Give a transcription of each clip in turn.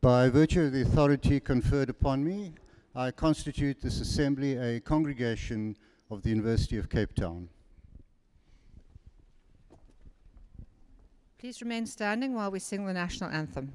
By virtue of the authority conferred upon me, I constitute this assembly a congregation of the University of Cape Town. Please remain standing while we sing the national anthem.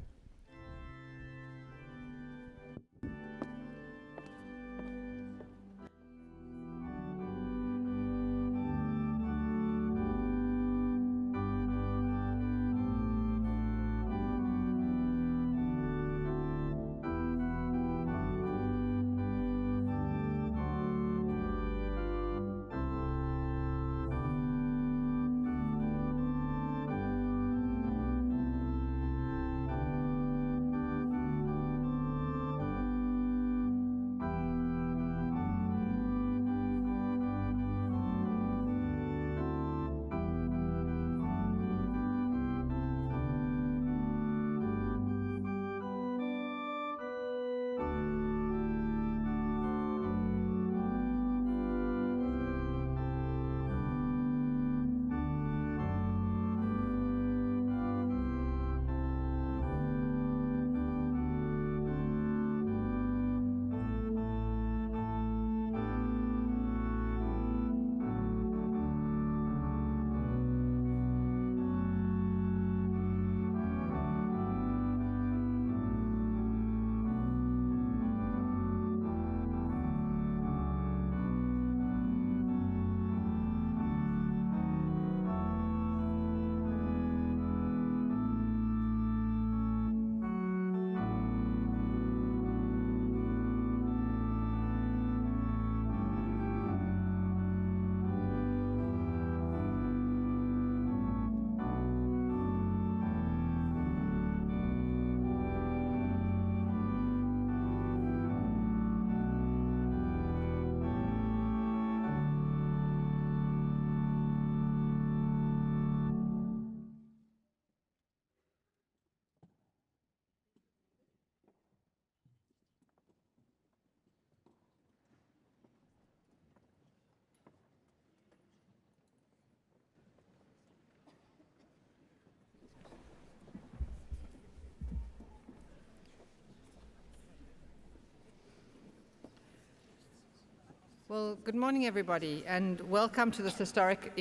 Well, good morning, everybody, and welcome to this historic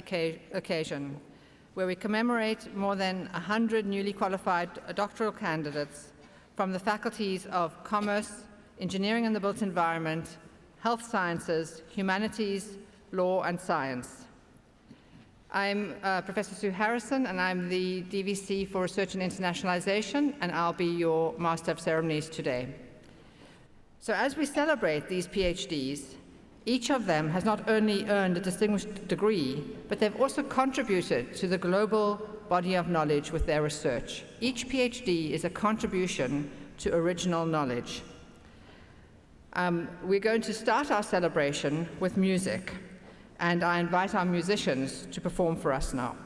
occasion, where we commemorate more than 100 newly qualified doctoral candidates from the faculties of Commerce, Engineering and the Built Environment, Health Sciences, Humanities, Law and Science. I'm Professor Sue Harrison, and I'm the DVC for Research and Internationalization, and I'll be your Master of Ceremonies today. So as we celebrate these PhDs, each of them has not only earned a distinguished degree, but they've also contributed to the global body of knowledge with their research. Each PhD is a contribution to original knowledge. We're going to start our celebration with music, and I invite our musicians to perform for us now.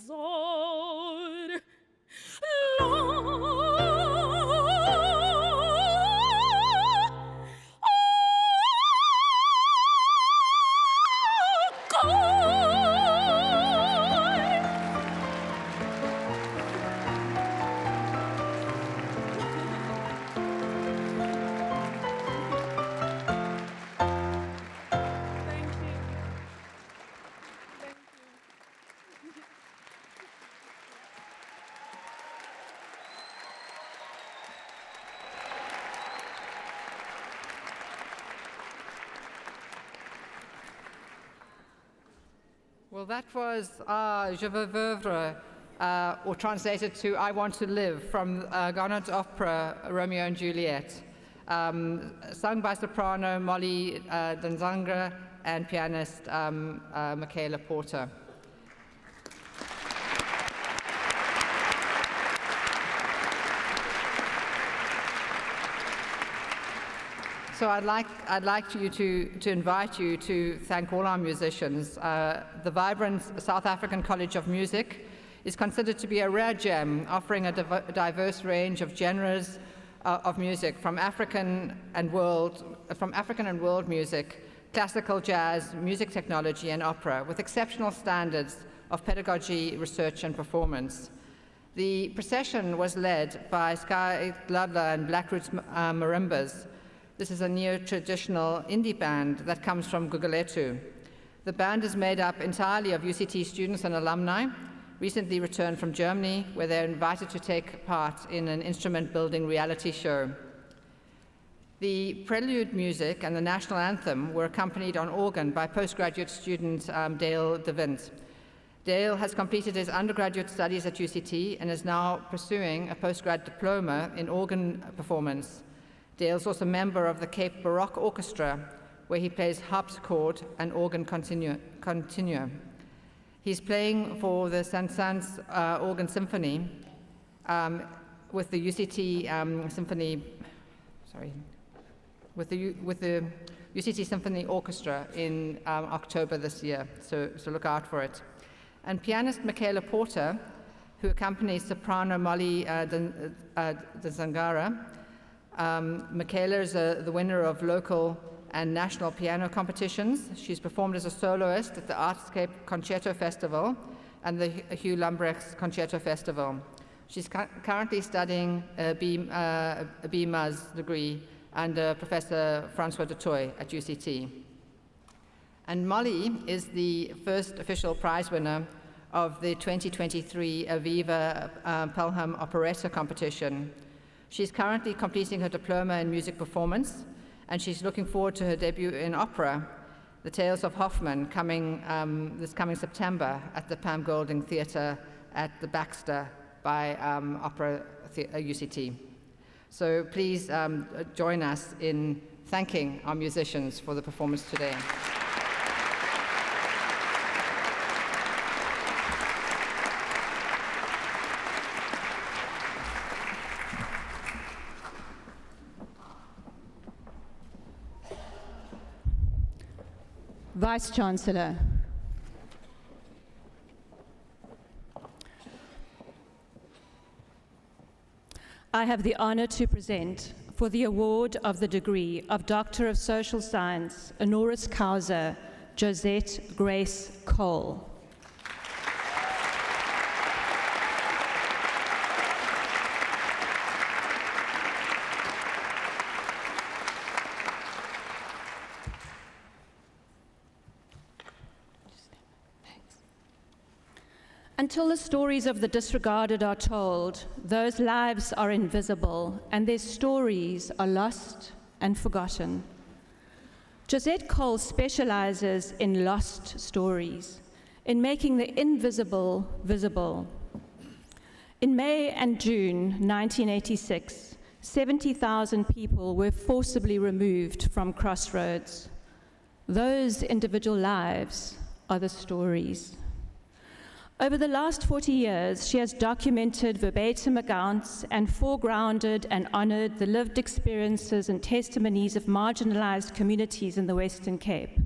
Lord. Well, that was Je veux vivre, or translated to I Want to Live, from Gounod's opera Romeo and Juliet, sung by soprano Molly Danzanga and pianist Michaela Porter. So I'd like you to invite you to thank all our musicians. The vibrant South African College of Music is considered to be a rare gem, offering a diverse range of genres of music, from African and world music, classical jazz, music technology, and opera, with exceptional standards of pedagogy, research, and performance. The procession was led by Sky Ludler and Black Roots Marimbas. This is a neo-traditional indie band that comes from Guguletu. The band is made up entirely of UCT students and alumni, recently returned from Germany, where they're invited to take part in an instrument-building reality show. The prelude music and the national anthem were accompanied on organ by postgraduate student Dale De Vint. Dale has completed his undergraduate studies at UCT and is now pursuing a postgrad diploma in organ performance. Dale's also a member of the Cape Baroque Orchestra, where he plays harpsichord and organ continuo. He's playing for the Saint-Saëns Organ Symphony with the UCT with the UCT Symphony Orchestra in October this year, so look out for it. And pianist Michaela Porter, who accompanies soprano Molly Danzanga. Michaela is the winner of local and national piano competitions. She's performed as a soloist at the Artscape Concerto Festival and the Hugh Lumbrecht's Concerto Festival. She's currently studying a B.Mus degree under Professor Francois Dutoy at UCT. And Molly is the first official prize winner of the 2023 Aviva Pelham Operetta competition. She's currently completing her diploma in music performance, and she's looking forward to her debut in opera, The Tales of Hoffmann, this coming September at the Pam Golding Theatre at the Baxter by Opera UCT. So please join us in thanking our musicians for the performance today. Vice-Chancellor. I have the honor to present, for the award of the degree of Doctor of Social Science, honoris causa, Josette Grace Cole. Until the stories of the disregarded are told, those lives are invisible and their stories are lost and forgotten. Josette Cole specializes in lost stories, in making the invisible visible. In May and June 1986, 70,000 people were forcibly removed from Crossroads. Those individual lives are the stories. Over the last 40 years, she has documented verbatim accounts and foregrounded and honored the lived experiences and testimonies of marginalized communities in the Western Cape.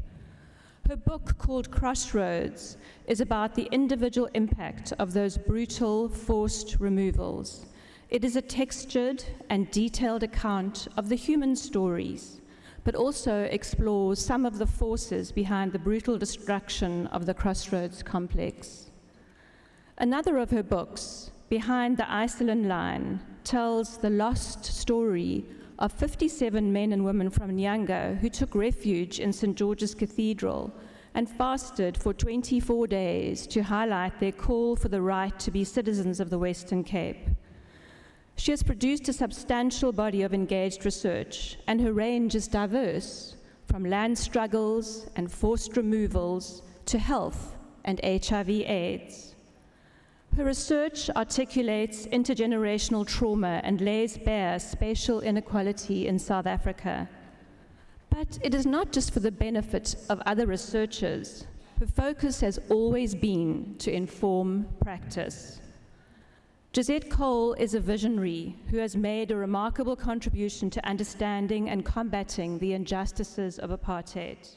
Her book, called Crossroads, is about the individual impact of those brutal, forced removals. It is a textured and detailed account of the human stories, but also explores some of the forces behind the brutal destruction of the Crossroads complex. Another of her books, Behind the Iselin Line, tells the lost story of 57 men and women from Nyanga who took refuge in St. George's Cathedral and fasted for 24 days to highlight their call for the right to be citizens of the Western Cape. She has produced a substantial body of engaged research, and her range is diverse, from land struggles and forced removals to health and HIV/AIDS. Her research articulates intergenerational trauma and lays bare spatial inequality in South Africa. But it is not just for the benefit of other researchers. Her focus has always been to inform practice. Josette Cole is a visionary who has made a remarkable contribution to understanding and combating the injustices of apartheid.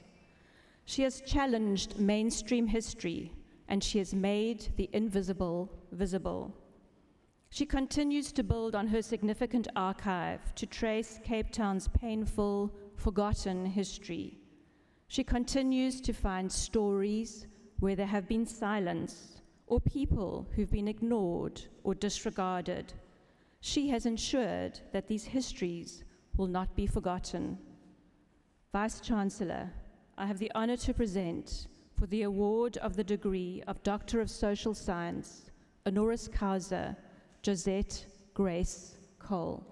She has challenged mainstream history, and she has made the invisible visible. She continues to build on her significant archive to trace Cape Town's painful, forgotten history. She continues to find stories where there have been silence, or people who've been ignored or disregarded. She has ensured that these histories will not be forgotten. Vice-Chancellor, I have the honor to present, for the award of the degree of Doctor of Social Science, honoris causa, Josette Grace Cole.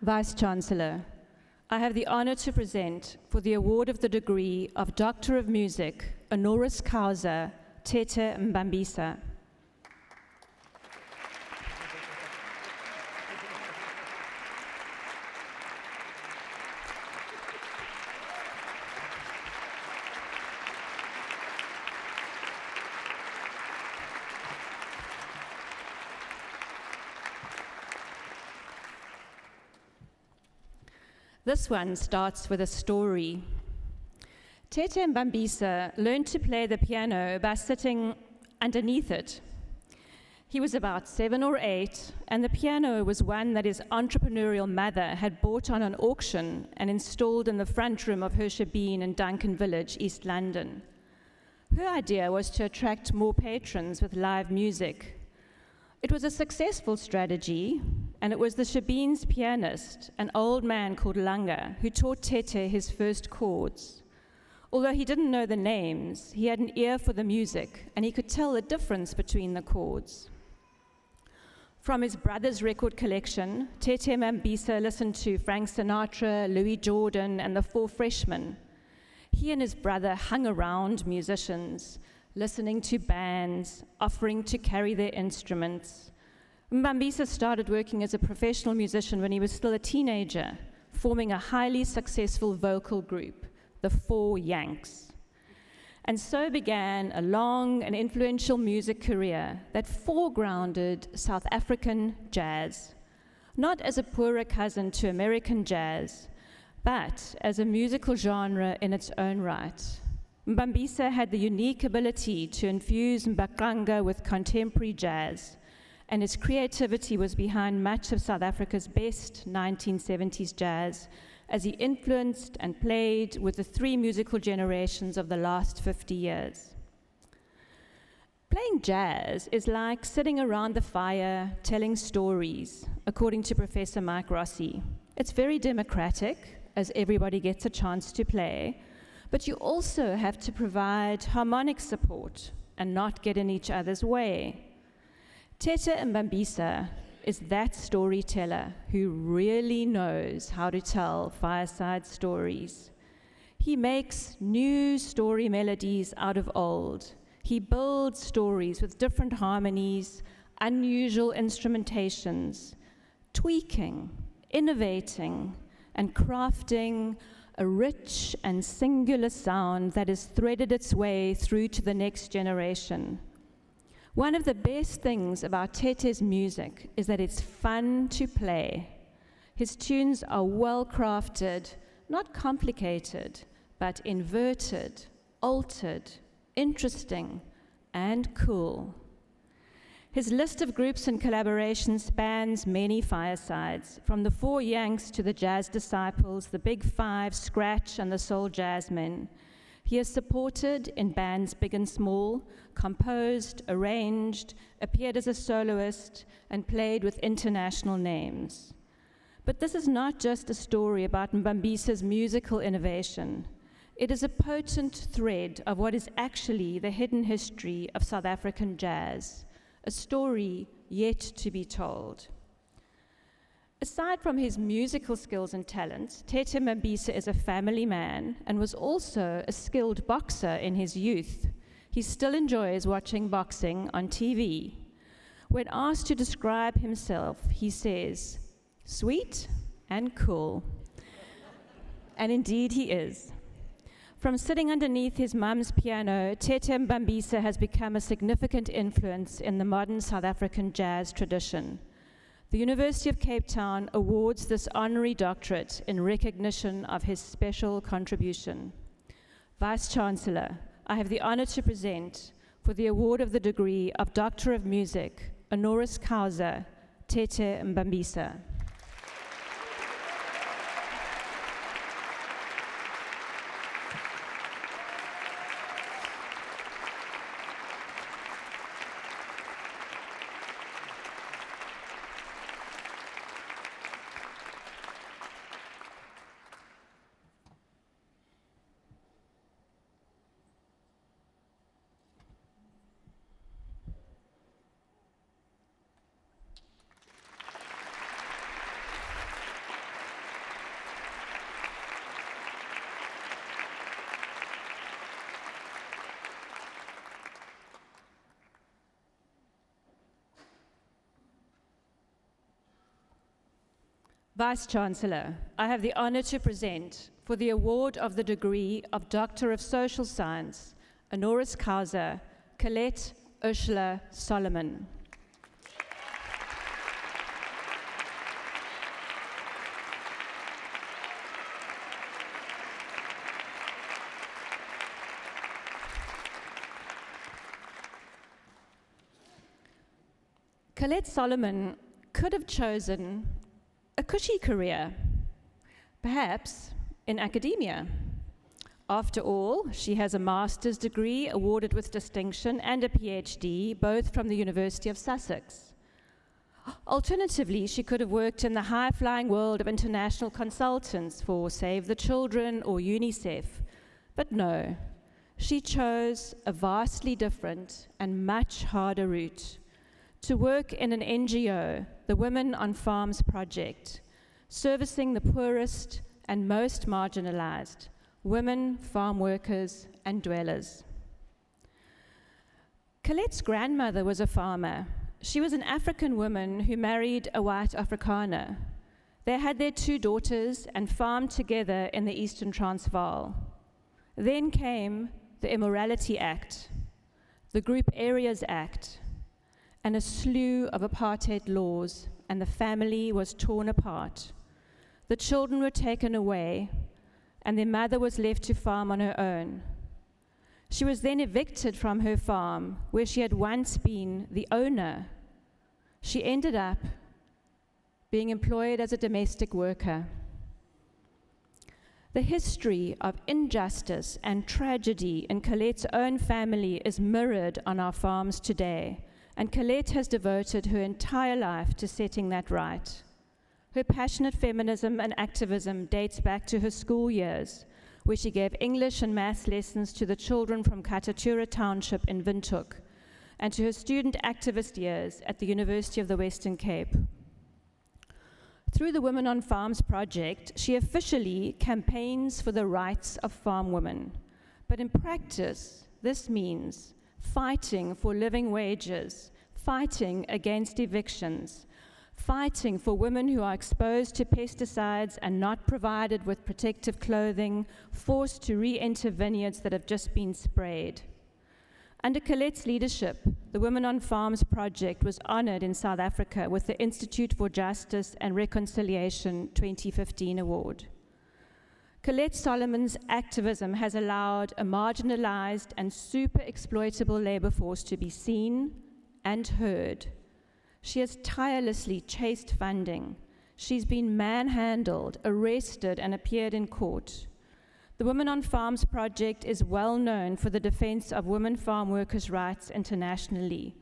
Vice-Chancellor, I have the honor to present, for the award of the degree of Doctor of Music, honoris causa, Tete Mbambisa. This one starts with a story. Tete Mbambisa learned to play the piano by sitting underneath it. He was about 7 or 8, and the piano was one that his entrepreneurial mother had bought on an auction and installed in the front room of her shebeen in Duncan Village, East London. Her idea was to attract more patrons with live music. It was a successful strategy, and it was the shebeen's pianist, an old man called Langa, who taught Tete his first chords. Although he didn't know the names, he had an ear for the music, and he could tell the difference between the chords. From his brother's record collection, Tete Mbambisa listened to Frank Sinatra, Louis Jordan, and the Four Freshmen. He and his brother hung around musicians, listening to bands, offering to carry their instruments. Mbambisa started working as a professional musician when he was still a teenager, forming a highly successful vocal group, the Four Yanks. And so began a long and influential music career that foregrounded South African jazz, not as a poorer cousin to American jazz, but as a musical genre in its own right. Mbambisa had the unique ability to infuse mbaqanga with contemporary jazz, and his creativity was behind much of South Africa's best 1970s jazz, as he influenced and played with the 3 musical generations of the last 50 years. Playing jazz is like sitting around the fire telling stories, according to Professor Mike Rossi. It's very democratic, as everybody gets a chance to play, but you also have to provide harmonic support and not get in each other's way. Tete Mbambisa is that storyteller who really knows how to tell fireside stories. He makes new story melodies out of old. He builds stories with different harmonies, unusual instrumentations, tweaking, innovating, and crafting a rich and singular sound that has threaded its way through to the next generation. One of the best things about Tete's music is that it's fun to play. His tunes are well crafted, not complicated, but inverted, altered, interesting, and cool. His list of groups and collaborations spans many firesides, from the Four Yanks to the Jazz Disciples, the Big Five, Scratch, and the Soul Jazzmen. He has supported in bands big and small, composed, arranged, appeared as a soloist, and played with international names. But this is not just a story about Mbambisa's musical innovation. It is a potent thread of what is actually the hidden history of South African jazz, a story yet to be told. Aside from his musical skills and talents, Tete Mbambisa is a family man and was also a skilled boxer in his youth. He still enjoys watching boxing on TV. When asked to describe himself, he says, "Sweet and cool." And indeed he is. From sitting underneath his mum's piano, Tete Mbambisa has become a significant influence in the modern South African jazz tradition. The University of Cape Town awards this honorary doctorate in recognition of his special contribution. Vice-Chancellor, I have the honor to present, for the award of the degree of Doctor of Music, honoris causa, Tete Mbambisa. Vice-Chancellor, I have the honor to present, for the award of the degree of Doctor of Social Science, honoris causa, Colette Ursula Solomon. Colette Solomon could have chosen a cushy career, perhaps in academia. After all, she has a master's degree awarded with distinction and a PhD, both from the University of Sussex. Alternatively, she could have worked in the high-flying world of international consultants for Save the Children or UNICEF. But no, she chose a vastly different and much harder route: to work in an NGO, the Women on Farms Project, servicing the poorest and most marginalized, women, farm workers, and dwellers. Colette's grandmother was a farmer. She was an African woman who married a white Afrikaner. They had their 2 daughters and farmed together in the Eastern Transvaal. Then came the Immorality Act, the Group Areas Act, and a slew of apartheid laws, and the family was torn apart. The children were taken away, and their mother was left to farm on her own. She was then evicted from her farm, where she had once been the owner. She ended up being employed as a domestic worker. The history of injustice and tragedy in Colette's own family is mirrored on our farms today, and Colette has devoted her entire life to setting that right. Her passionate feminism and activism dates back to her school years, where she gave English and maths lessons to the children from Katatura Township in Windhoek, and to her student activist years at the University of the Western Cape. Through the Women on Farms project, she officially campaigns for the rights of farm women. But in practice, this means fighting for living wages, fighting against evictions, fighting for women who are exposed to pesticides and not provided with protective clothing, forced to re-enter vineyards that have just been sprayed. Under Colette's leadership, the Women on Farms project was honored in South Africa with the Institute for Justice and Reconciliation 2015 award. Colette Solomon's activism has allowed a marginalized and super exploitable labor force to be seen and heard. She has tirelessly chased funding. She's been manhandled, arrested, and appeared in court. The Women on Farms project is well known for the defense of women farm workers' rights internationally.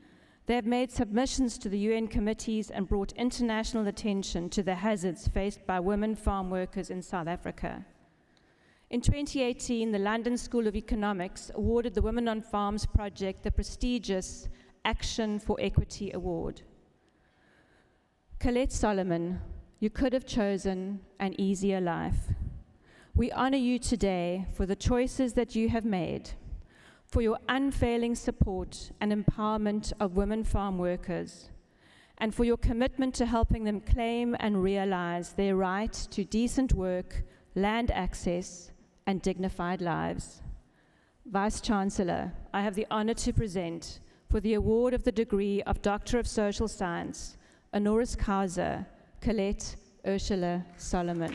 They have made submissions to the UN committees and brought international attention to the hazards faced by women farm workers in South Africa. In 2018, the London School of Economics awarded the Women on Farms project the prestigious Action for Equity Award. Colette Solomon, you could have chosen an easier life. We honor you today for the choices that you have made, for your unfailing support and empowerment of women farm workers, and for your commitment to helping them claim and realize their right to decent work, land access, and dignified lives. Vice-Chancellor, I have the honor to present, for the award of the degree of Doctor of Social Science, honoris causa, Colette Ursula Solomon.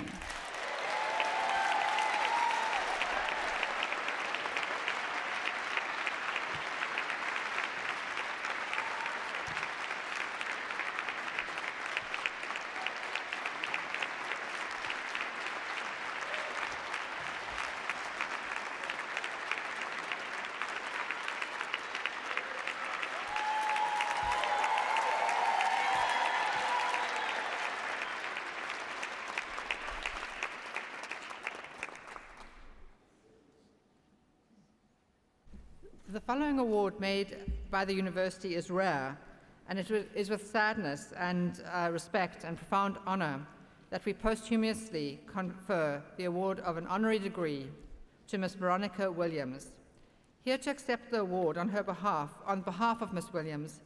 The following award made by the university is rare, and it is with sadness and respect and profound honor that we posthumously confer the award of an honorary degree to Ms. Veronica Williams. Here to accept the award on behalf of Ms. Williams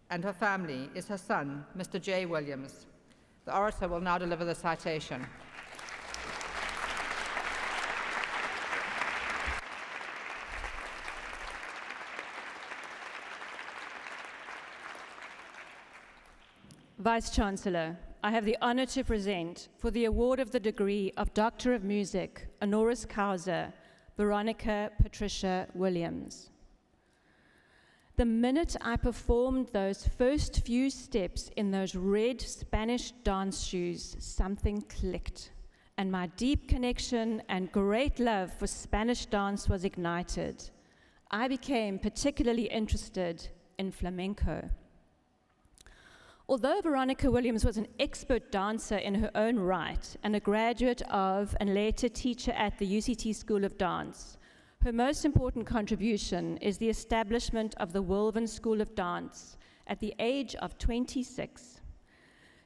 and her family is her son, Mr. J. Williams. The orator will now deliver the citation. Vice-Chancellor, I have the honor to present, for the award of the degree of Doctor of Music, honoris causa, Veronica Patricia Williams. The minute I performed those first few steps in those red Spanish dance shoes, something clicked, and my deep connection and great love for Spanish dance was ignited. I became particularly interested in flamenco. Although Veronica Williams was an expert dancer in her own right and a graduate of and later teacher at the UCT School of Dance, her most important contribution is the establishment of the Woolven School of Dance at the age of 26.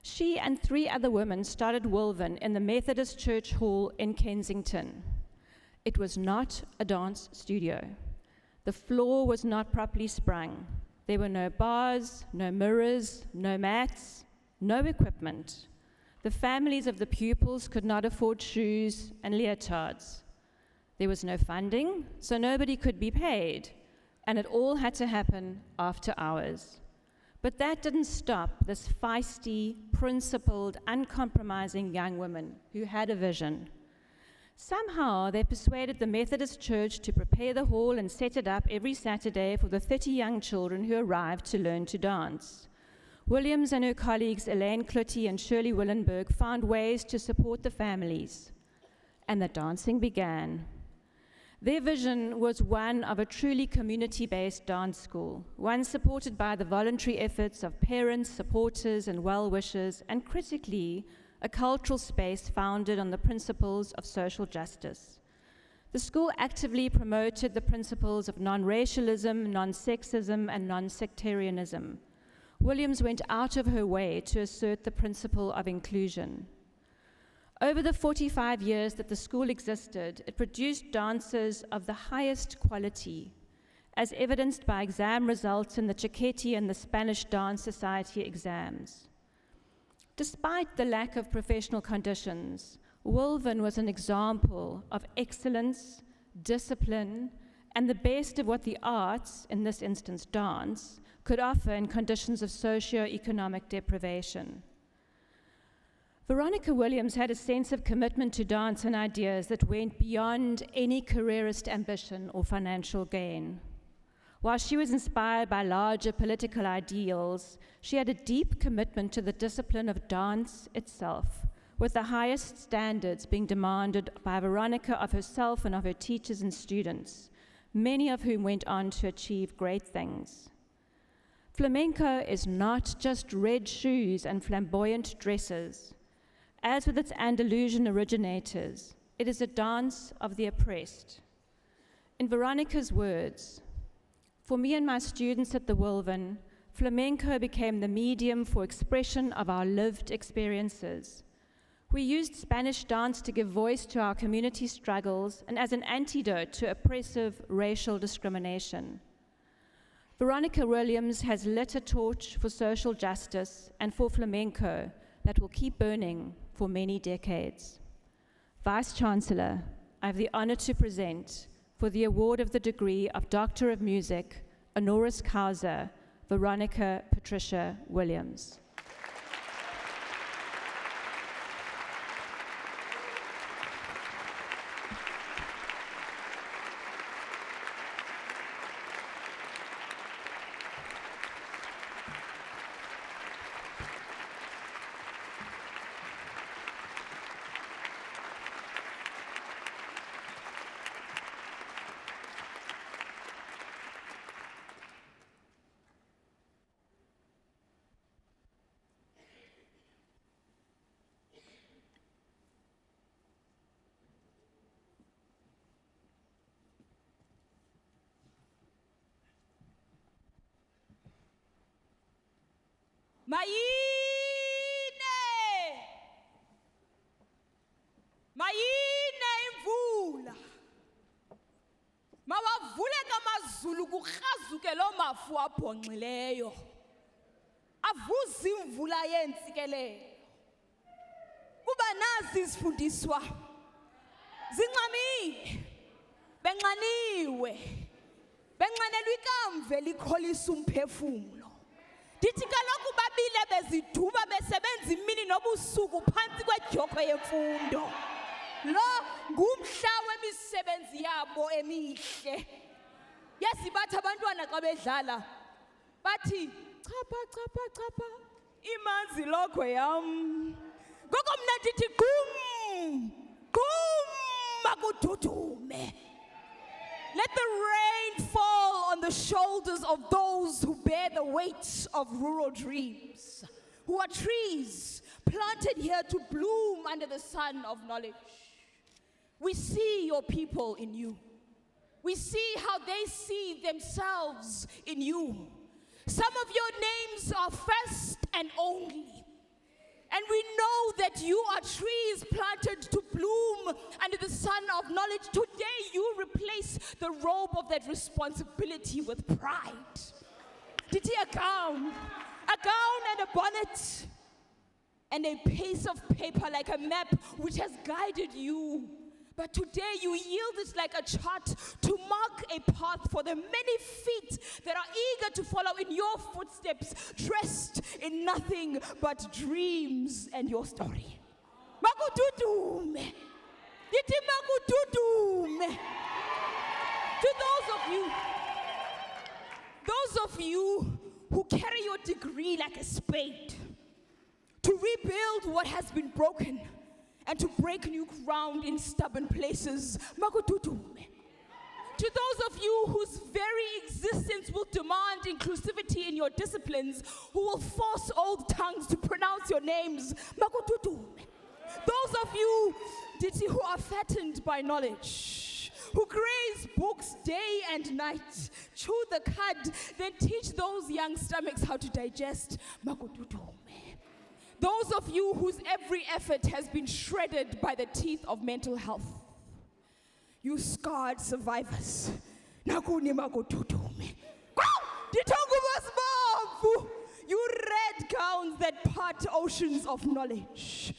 She and 3 other women started Woolven in the Methodist Church Hall in Kensington. It was not a dance studio. The floor was not properly sprung. There were no bars, no mirrors, no mats, no equipment. The families of the pupils could not afford shoes and leotards. There was no funding, so nobody could be paid, and it all had to happen after hours. But that didn't stop this feisty, principled, uncompromising young woman who had a vision. Somehow, they persuaded the Methodist Church to prepare the hall and set it up every Saturday for the 30 young children who arrived to learn to dance. Williams and her colleagues Elaine Clutty and Shirley Willenberg found ways to support the families, and the dancing began. Their vision was one of a truly community-based dance school, one supported by the voluntary efforts of parents, supporters, and well-wishers, and critically, a cultural space founded on the principles of social justice. The school actively promoted the principles of non-racialism, non-sexism, and non-sectarianism. Williams went out of her way to assert the principle of inclusion. Over the 45 years that the school existed, it produced dancers of the highest quality, as evidenced by exam results in the Chiquetti and the Spanish Dance Society exams. Despite the lack of professional conditions, Wilvan was an example of excellence, discipline, and the best of what the arts, in this instance dance, could offer in conditions of socio-economic deprivation. Veronica Williams had a sense of commitment to dance and ideas that went beyond any careerist ambition or financial gain. While she was inspired by larger political ideals, she had a deep commitment to the discipline of dance itself, with the highest standards being demanded by Veronica of herself and of her teachers and students, many of whom went on to achieve great things. Flamenco is not just red shoes and flamboyant dresses. As with its Andalusian originators, it is a dance of the oppressed. In Veronica's words, "For me and my students at the Wilvan, flamenco became the medium for expression of our lived experiences. We used Spanish dance to give voice to our community struggles and as an antidote to oppressive racial discrimination. Veronica Williams has lit a torch for social justice and for flamenco that will keep burning for many decades." Vice Chancellor, I have the honor to present, for the award of the degree of Doctor of Music, honoris causa, Veronica Patricia Williams. Mayine imvula mawavuleka amazulu kukrazuke lo mafu abhonxileyo avuza imvula yentsikelelo kuba nazi izifundiswa zinxamile benxaniwe benxanelwe ikamva elikholisa umphefumulo. Dithi kaloku babile beziduba besebenza imini nobusuku phantsi kwejoko yemfundo. Lo ngumhla wemisebenzi yabo emihle. Yazi bathi abantwana xa bedlala bathi chapha chapha chapha imanzi lokho yam. Ngoko mna ndithi qum qum makududume. Let the rain fall on the shoulders of those who bear the weight of rural dreams, who are trees planted here to bloom under the sun of knowledge. We see your people in you. We see how they see themselves in you. Some of your names are first and only. And we know that you are trees planted to bloom under the sun of knowledge. Today you replace the robe of that responsibility with pride. Did he a gown and a bonnet, and a piece of paper like a map which has guided you. But today you yield it like a chart to mark a path for the many feet that are eager to follow in your footsteps, dressed in nothing but dreams and your story. Makududume. Yiti makududume. To those of you who carry your degree like a spade, to rebuild what has been broken, and to break new ground in stubborn places. Makududume. To those of you whose very existence will demand inclusivity in your disciplines, who will force old tongues to pronounce your names. Makududume. Those of you, who are fattened by knowledge, who graze books day and night, chew the cud, then teach those young stomachs how to digest. Makututume. Those of you whose every effort has been shredded by the teeth of mental health. You scarred survivors. Nakuni makututume. You red gowns that part oceans of knowledge.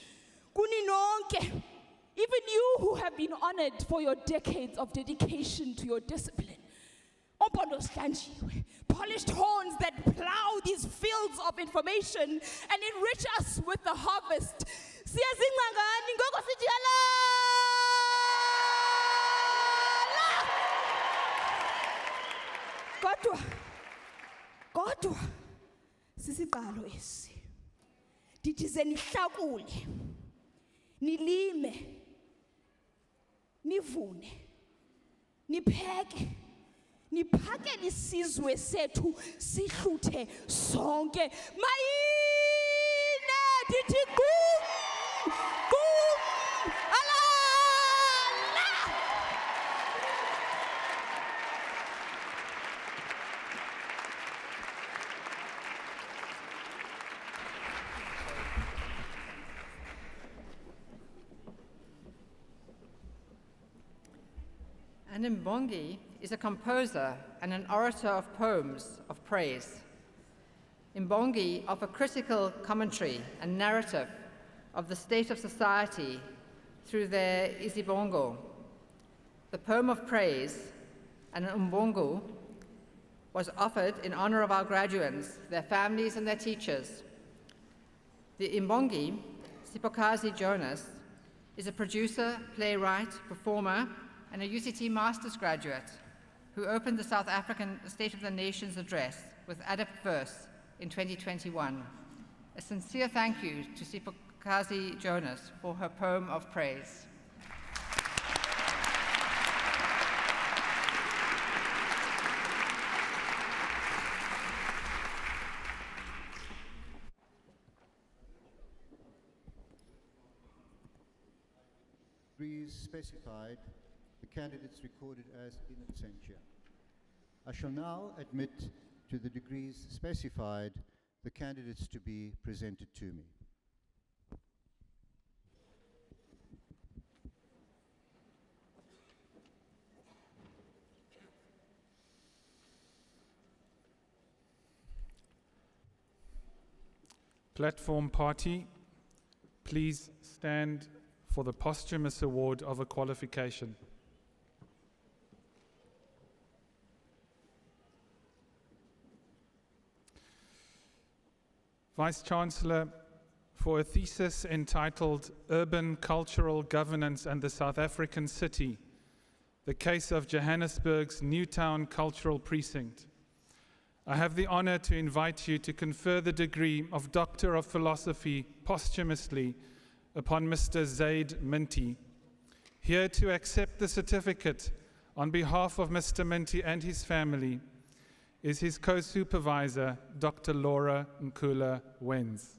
Kuninonke, even you who have been honored for your decades of dedication to your discipline. Polished horns that plow these fields of information and enrich us with the harvest. Kodwa sisiqalo esi. Dithi zenihlakule. Nilime. Nivune. Nipheke. Niphakele isizwe sethu sihluthe sonke. Mayine dithi kum. Kum. Alala. An Mbongi is a composer and an orator of poems of praise. Mbongi offer critical commentary and narrative of the state of society through their izibongo. The poem of praise, an Mbongo, was offered in honor of our graduates, their families and their teachers. The Mbongi, Sipokazi Jonas, is a producer, playwright, performer, and a UCT master's graduate who opened the South African State of the Nation's address with adept verse in 2021. A sincere thank you to Sipokazi Jonas for her poem of praise. Degrees specified, the candidates recorded as in absentia. I shall now admit to the degrees specified the candidates to be presented to me. Platform party, please stand for the posthumous award of a qualification. Vice-Chancellor, for a thesis entitled Urban Cultural Governance and the South African City, the case of Johannesburg's Newtown Cultural Precinct, I have the honor to invite you to confer the degree of Doctor of Philosophy posthumously upon Mr. Zaid Minty. Here to accept the certificate on behalf of Mr. Minty and his family is his co-supervisor, Dr. Laura Nkula Wenz.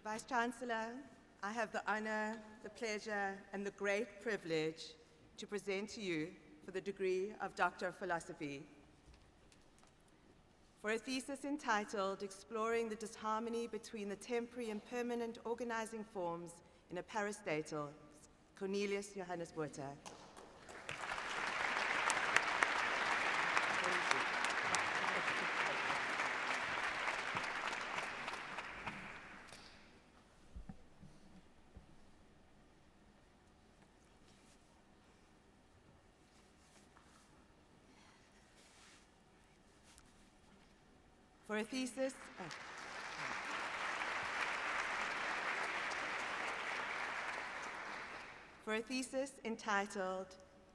Vice-Chancellor, I have the honor, the pleasure, and the great privilege to present to you for the degree of Doctor of Philosophy. For a thesis entitled Exploring the Disharmony Between the Temporary and Permanent Organizing Forms in a Parastatal, Cornelius Johannes Botha. For a thesis, for a thesis entitled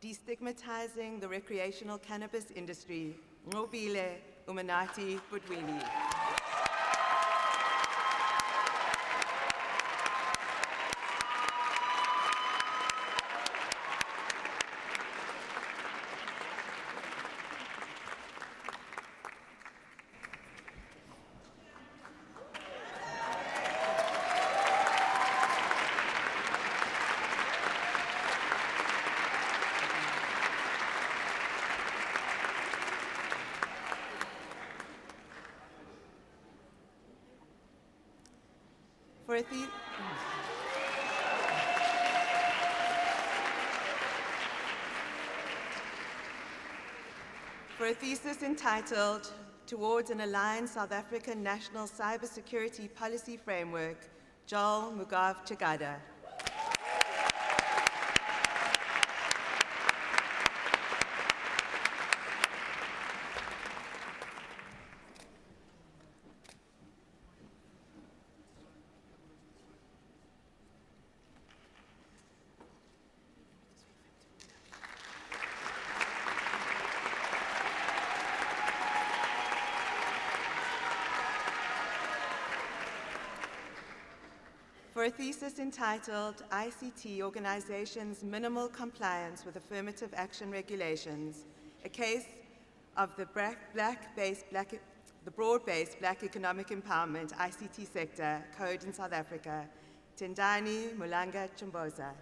Destigmatizing the Recreational Cannabis Industry, Ngobile Umanati Budwini. For a thesis entitled Towards an Aligned South African National Cybersecurity Policy Framework, Joel Mugav Chagada. For a thesis entitled ICT Organizations' Minimal Compliance with Affirmative Action Regulations, a case of the broad-based Black Economic Empowerment ICT sector code in South Africa, Tendani Mulanga Chumboza.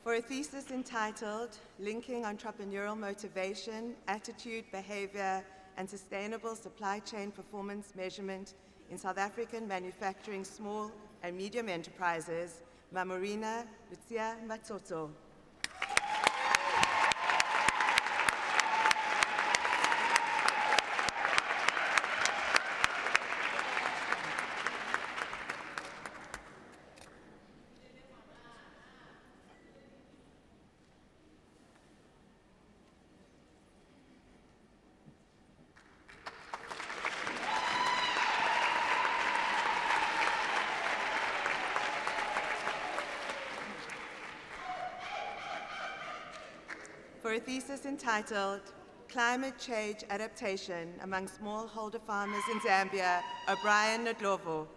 For a thesis entitled Linking Entrepreneurial Motivation, Attitude, Behavior, and Sustainable Supply Chain Performance Measurement in South African Manufacturing Small and Medium Enterprises, Mamorina Lucia Matsotso. For a thesis entitled Climate Change Adaptation Among Smallholder Farmers in Zambia, O'Brien Ndlovu.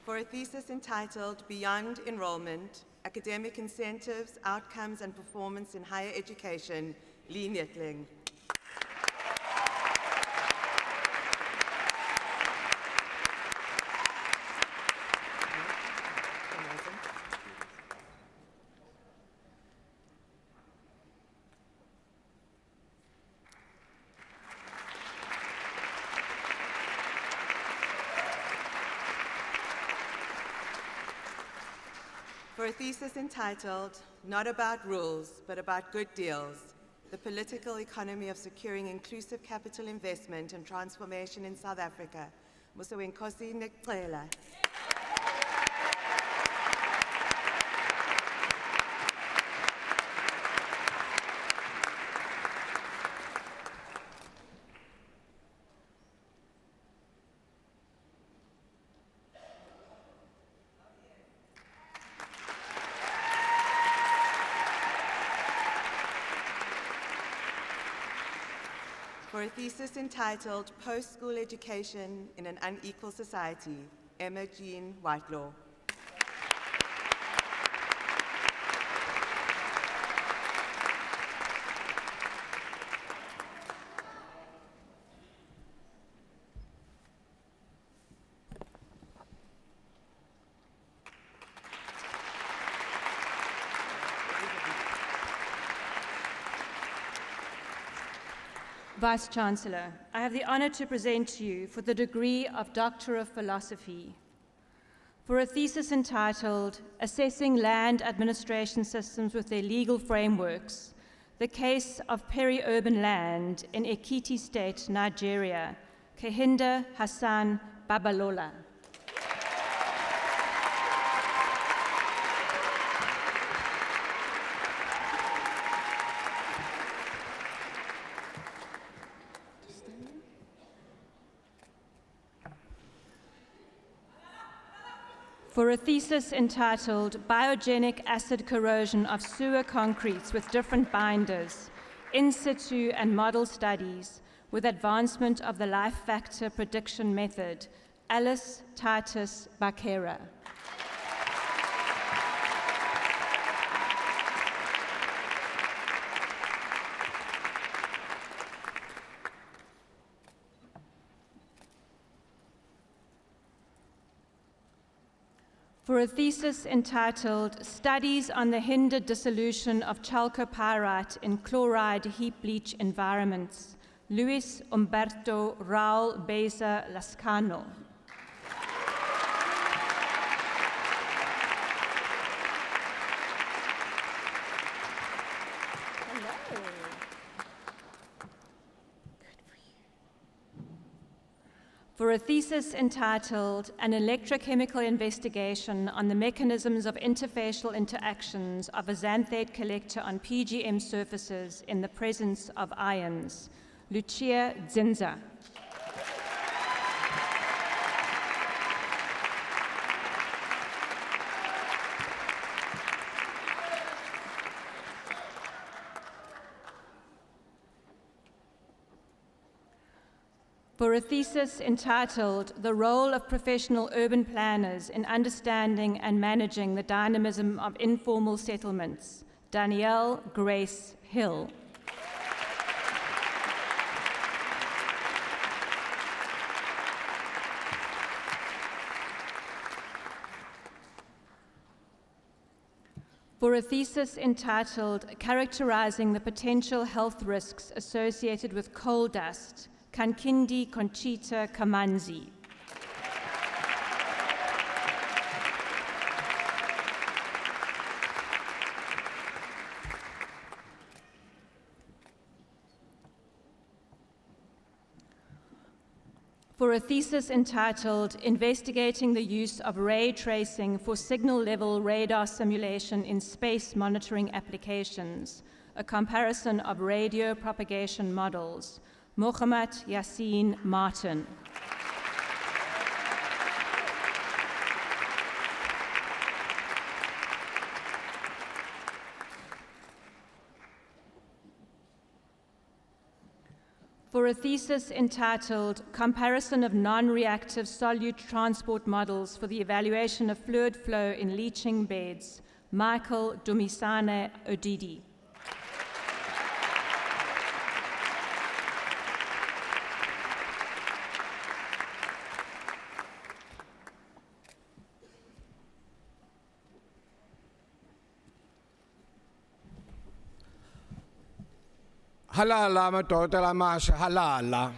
For a thesis entitled Beyond Enrollment, Academic Incentives, Outcomes and Performance in Higher Education, Lee Netling. For a thesis entitled Not About Rules, but About Good Deals, The Political Economy of Securing Inclusive Capital Investment and Transformation in South Africa, Musawenkosi Nekcela. For a thesis entitled Post-School Education in an Unequal Society, Emma Jean Whitelaw. Vice-Chancellor, I have the honor to present to you for the degree of Doctor of Philosophy for a thesis entitled Assessing Land Administration Systems with Their Legal Frameworks, the Case of Peri-Urban Land in Ekiti State, Nigeria, Kehinde Hassan Babalola. For a thesis entitled Biogenic Acid Corrosion of Sewer Concretes with Different Binders, In Situ and Model Studies with Advancement of the Life Factor Prediction Method, Alice Titus Bakera. For a thesis entitled Studies on the Hindered Dissolution of Chalcopyrite in Chloride Heap Bleach Environments, Luis Umberto Raul Beza Lascano. For a thesis entitled An Electrochemical Investigation on the Mechanisms of Interfacial Interactions of a xanthate collector on PGM surfaces in the Presence of Ions, Lucia Dzinza. For a thesis entitled The Role of Professional Urban Planners in Understanding and Managing the Dynamism of Informal Settlements, Danielle Grace Hill. For a thesis entitled Characterizing the Potential Health Risks Associated with Coal Dust, Kankindi Conchita Kamanzi. For a thesis entitled Investigating the Use of Ray Tracing for Signal-Level Radar Simulation in Space Monitoring Applications, a comparison of radio propagation models, Mohammad Yassin Martin. For a thesis entitled Comparison of Non-Reactive Solute Transport Models for the Evaluation of Fluid Flow in Leaching Beds, Michael Dumisane Odidi. Halala madoda lamasha halala.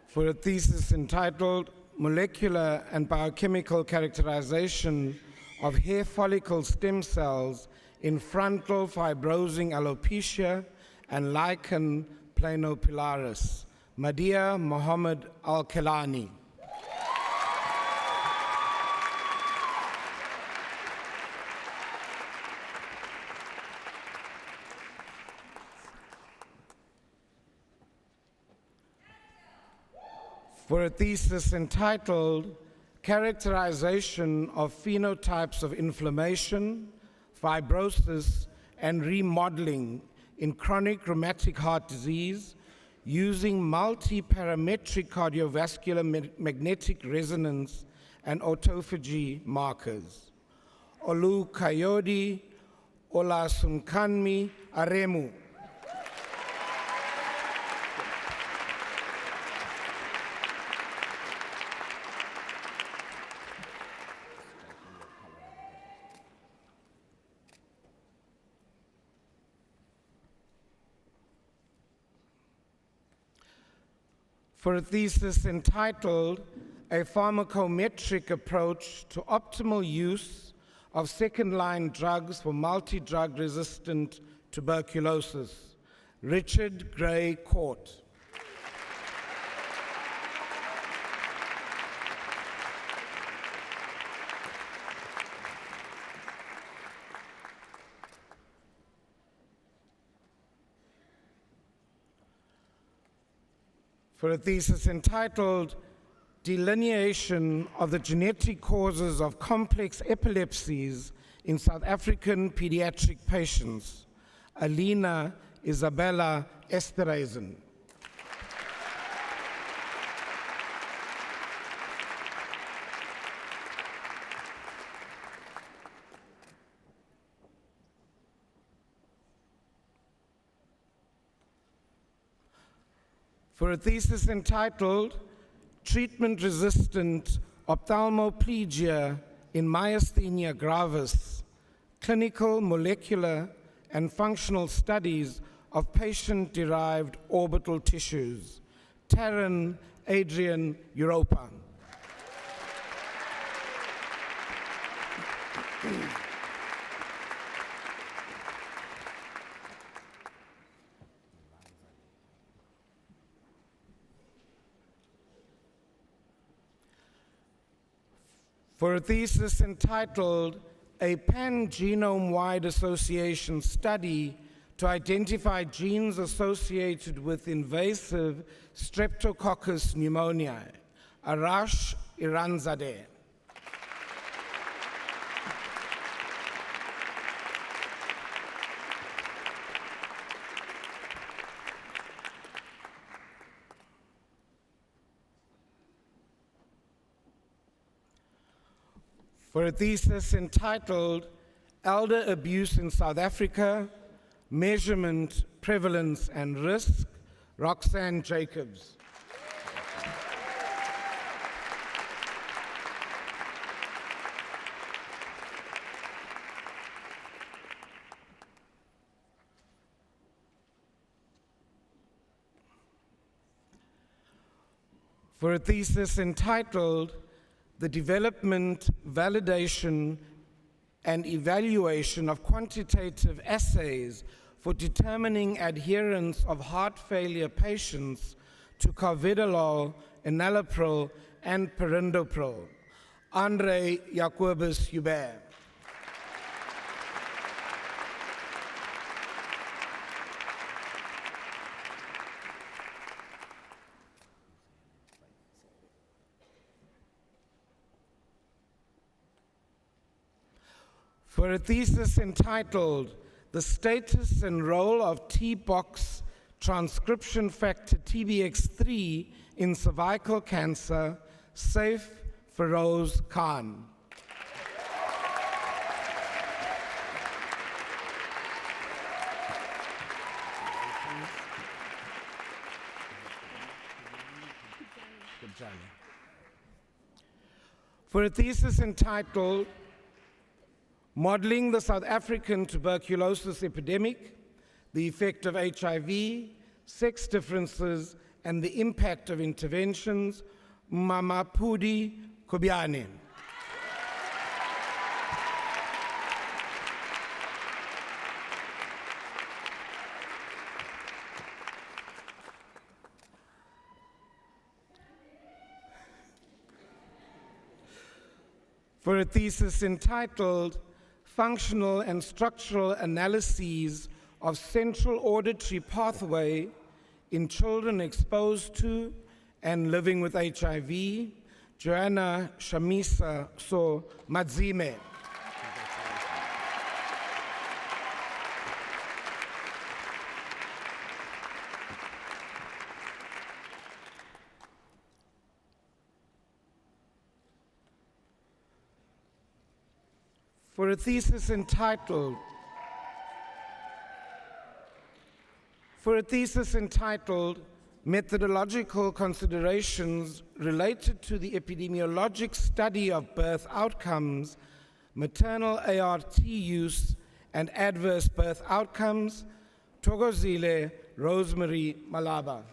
For a thesis entitled Molecular and Biochemical Characterization of Hair Follicle Stem Cells in Frontal Fibrosing Alopecia and Lichen Planopilaris, Madia Mohammed Al-Kelani. For a thesis entitled characterization of phenotypes of inflammation, fibrosis, and remodeling in chronic rheumatic heart disease using multi-parametric cardiovascular magnetic resonance and autophagy markers. Olu Kayodi Olasunkanmi Aremu. For a thesis entitled A Pharmacometric Approach to Optimal Use of Second-Line Drugs for Multi-Drug Resistant Tuberculosis, Richard Gray Court. For a thesis entitled Delineation of the Genetic Causes of Complex Epilepsies in South African Pediatric Patients, Alina Isabella Esterhazen. For a thesis entitled Treatment-Resistant Ophthalmoplegia in Myasthenia Gravis, Clinical, Molecular, and Functional Studies of Patient-Derived Orbital Tissues, Taryn Adrian Europa. For a thesis entitled A Pan-Genome-Wide Association Study to Identify Genes Associated with Invasive Streptococcus Pneumoniae, Arash Iranzadeh. For a thesis entitled Elder Abuse in South Africa, Measurement, Prevalence, and Risk, Roxanne Jacobs. For a thesis entitled The Development, Validation, and Evaluation of Quantitative Assays for Determining Adherence of Heart Failure Patients to Carvedilol, Enalapril, and Perindopril, Andre Jacobus Hubert. For a thesis entitled The Status and Role of T-Box Transcription Factor TBX3 in Cervical Cancer, Saif Feroz Khan. For a thesis entitled Modeling the South African Tuberculosis Epidemic, the Effect of HIV, Sex Differences, and the Impact of Interventions, Mamapudi Kobiane. For a thesis entitled Functional and Structural Analyses of Central Auditory Pathway in Children Exposed to and Living with HIV, Joanna Shamisa So Madzime. For a thesis entitled Methodological Considerations Related to the Epidemiologic Study of Birth Outcomes, Maternal ART Use, and Adverse Birth Outcomes, Thokozile Rosemary Malaba.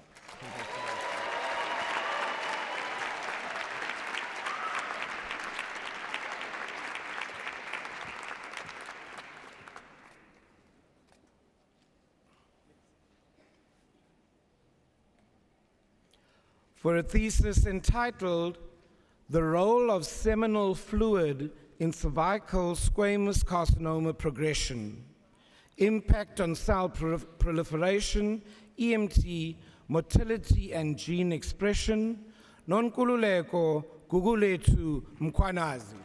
For a thesis entitled, The Role of Seminal Fluid in Cervical Squamous Carcinoma Progression, Impact on Cell Proliferation, EMT, Motility and Gene Expression, Nonkululeko Guguletu Mkwanazi.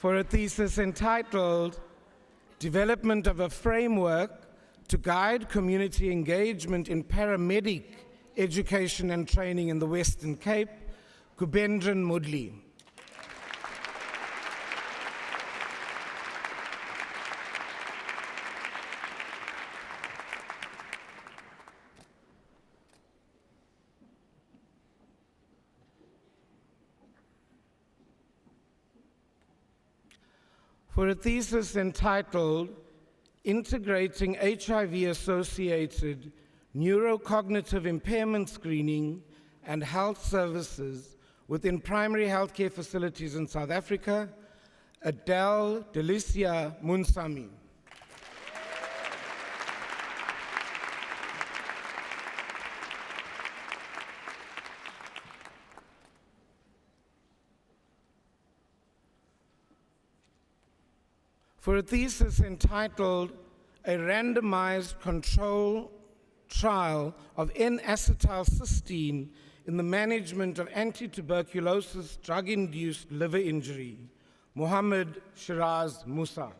For a thesis entitled, Development of a Framework to Guide Community Engagement in Paramedic Education and Training in the Western Cape, Kubendran Mudli. For a thesis entitled, Integrating HIV-Associated Neurocognitive Impairment Screening and Health Services within Primary Healthcare Facilities in South Africa, Adele Delicia Munsami. For a thesis entitled, A Randomized Control Trial of N-acetylcysteine in the Management of Anti-Tuberculosis Drug-Induced Liver Injury, Mohammed Shiraz Musa.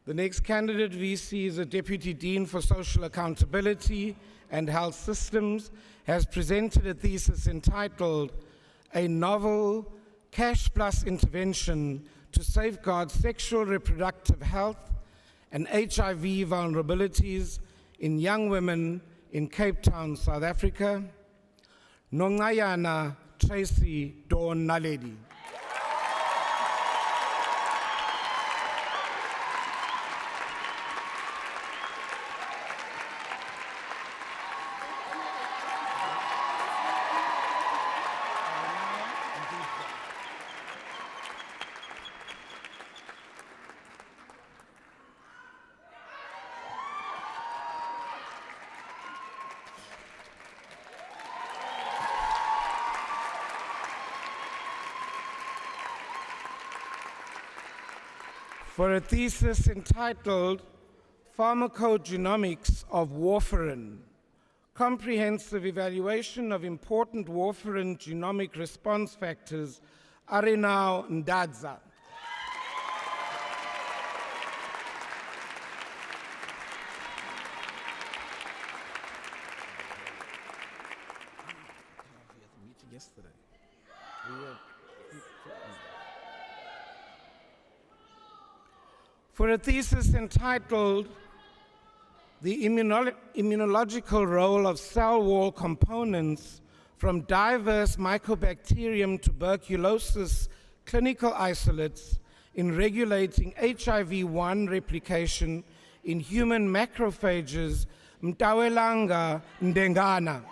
The next candidate VC is a Deputy Dean for Social Accountability and Health Systems, has presented a thesis entitled, A Novel Cash Plus Intervention to Safeguard Sexual Reproductive Health and HIV Vulnerabilities in Young Women in Cape Town, South Africa. Nongayana Tracy Dawn Naledi. For a thesis entitled Pharmacogenomics of Warfarin, Comprehensive Evaluation of Important Warfarin Genomic Response Factors, Arinao Ndadza. For a thesis entitled, The Immunological Role of Cell Wall Components from Diverse Mycobacterium Tuberculosis Clinical Isolates in Regulating HIV-1 Replication in Human Macrophages, Mtawelanga Ndengana.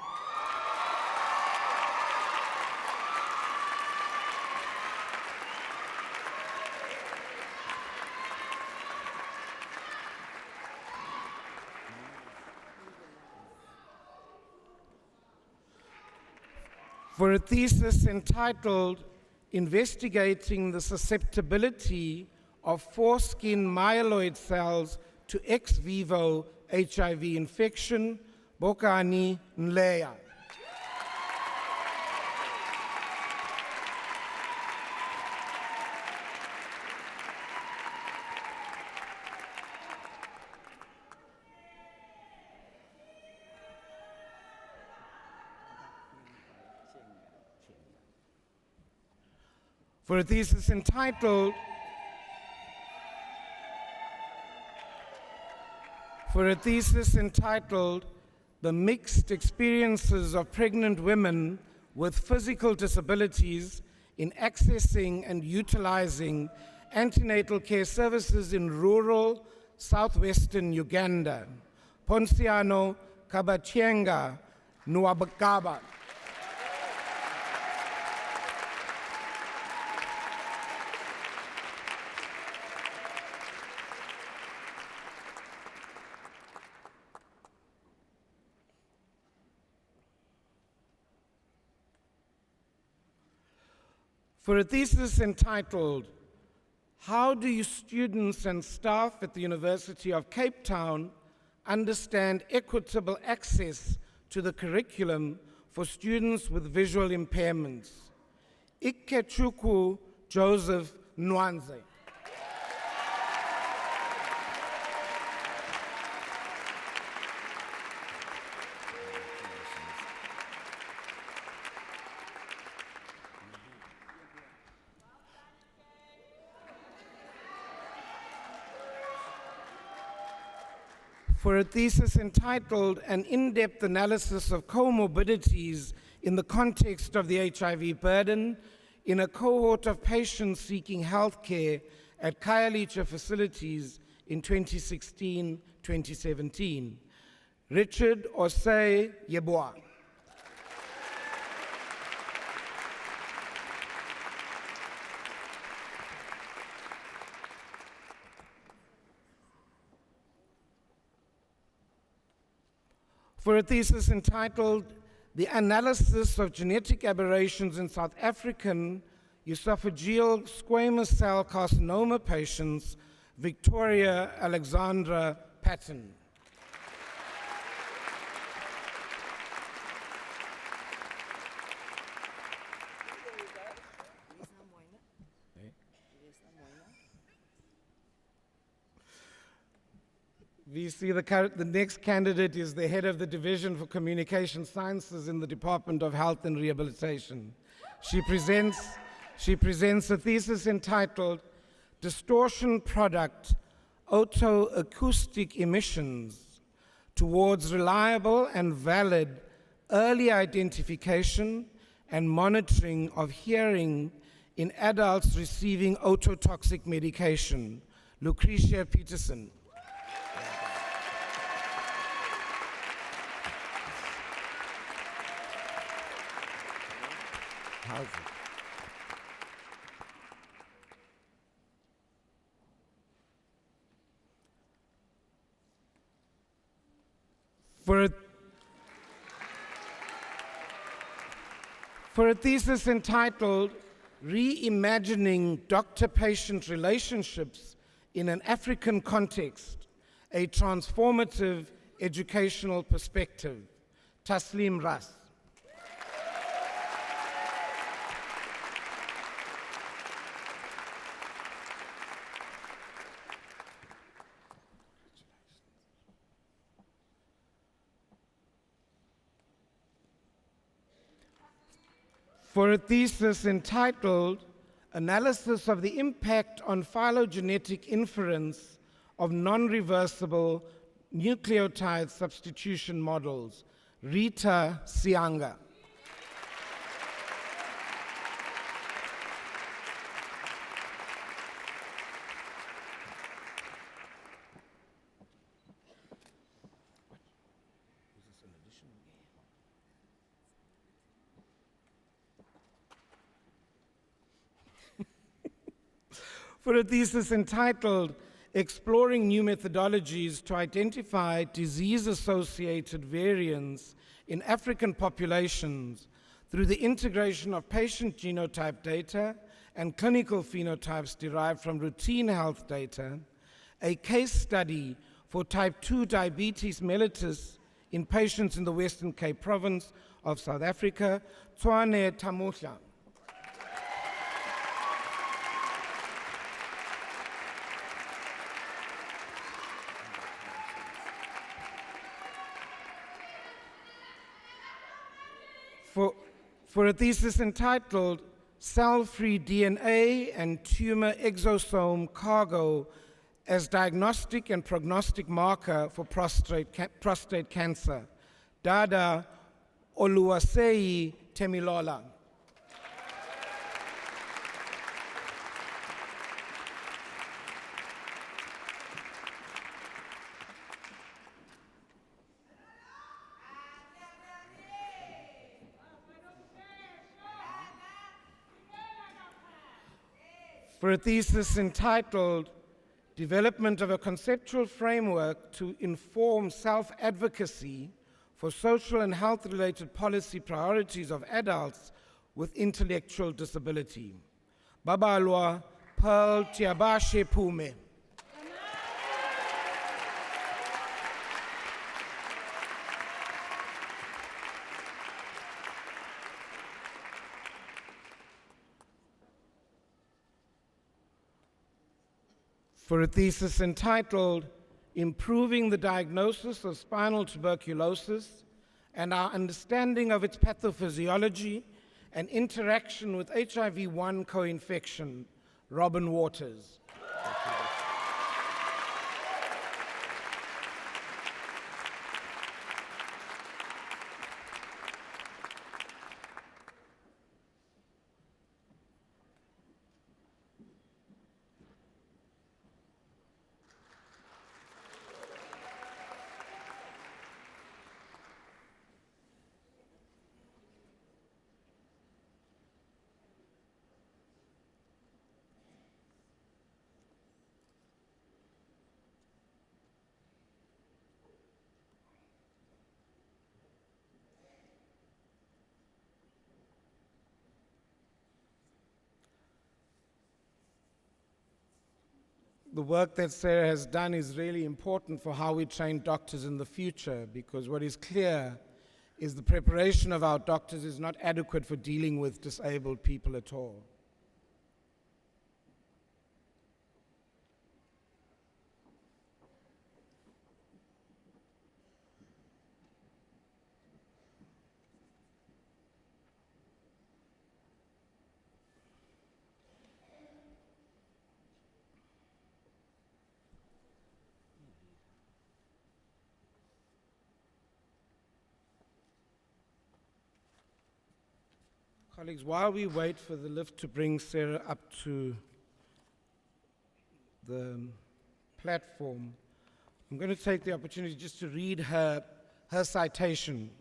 for a thesis entitled Investigating the Susceptibility of Foreskin Myeloid Cells to Ex Vivo HIV Infection, Bokani Nleya. For a thesis entitled The Mixed Experiences of Pregnant Women with Physical Disabilities in Accessing and Utilizing Antenatal Care Services in Rural Southwestern Uganda, Ponsiano Kabachenga Nwabakaba. For a thesis entitled, How do you students and staff at the University of Cape Town understand equitable access to the curriculum for students with visual impairments? Ikechuku Joseph Nwanze. For a thesis entitled An In-Depth Analysis of Comorbidities in the Context of the HIV Burden in a Cohort of Patients Seeking Health Care at Khayelitsha Facilities in 2016-2017. Richard Osei Yeboah. For a thesis entitled The Analysis of Genetic Aberrations in South African Esophageal Squamous Cell Carcinoma Patients, Victoria Alexandra Patton. We see the next candidate is the head of the Division for Communication Sciences in the Department of Health and Rehabilitation. She presents a thesis entitled Distortion Product Otoacoustic Emissions Towards Reliable and Valid Early Identification and Monitoring of Hearing in Adults Receiving Ototoxic Medication. Lucretia Peterson. For a thesis entitled Reimagining Doctor-Patient Relationships in an African Context, a Transformative Educational Perspective, Taslim Ras. For a thesis entitled Analysis of the Impact on Phylogenetic Inference of Non-Reversible Nucleotide Substitution Models, Rita Sianga. For a thesis entitled Exploring New Methodologies to Identify Disease-Associated Variants in African Populations, through the integration of patient genotype data and clinical phenotypes derived from routine health data, a case study for type 2 diabetes mellitus in patients in the Western Cape province of South Africa, Tshwane Tamuhla. For a thesis entitled Cell-Free DNA and Tumor Exosome Cargo as Diagnostic and Prognostic Marker for Prostate Cancer, Dada Oluwaseyi Temilola. For a thesis entitled Development of a Conceptual Framework to Inform Self-Advocacy for Social and Health-Related Policy Priorities of Adults with Intellectual Disability, Babalwa Pearl Tiabashe Pume. For a thesis entitled Improving the Diagnosis of Spinal Tuberculosis and Our Understanding of its Pathophysiology and Interaction with HIV-1 Co-infection, Robin Waters. The work that Sarah has done is really important for how we train doctors in the future, because what is clear is the preparation of our doctors is not adequate for dealing with disabled people at all. Colleagues, while we wait for the lift to bring Sarah up to the platform, I'm going to take the opportunity just to read her citation.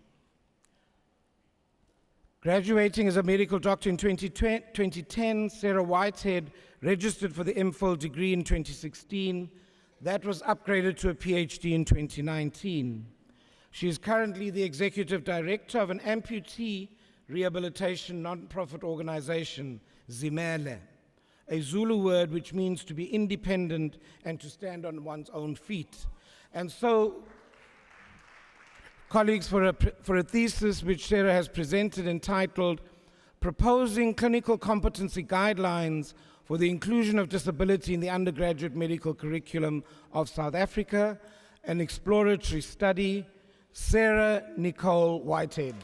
Graduating as a medical doctor in 2010, Sarah Whitehead registered for the MPhil degree in 2016. That was upgraded to a PhD in 2019. She is currently the executive director of an amputee rehabilitation non-profit organization, Zimele, a Zulu word which means to be independent and to stand on one's own feet. And so, colleagues, for a thesis which Sarah has presented entitled Proposing Clinical Competency Guidelines for the Inclusion of Disability in the Undergraduate Medical Curriculum of South Africa, an exploratory study, Sarah Nicole Whitehead.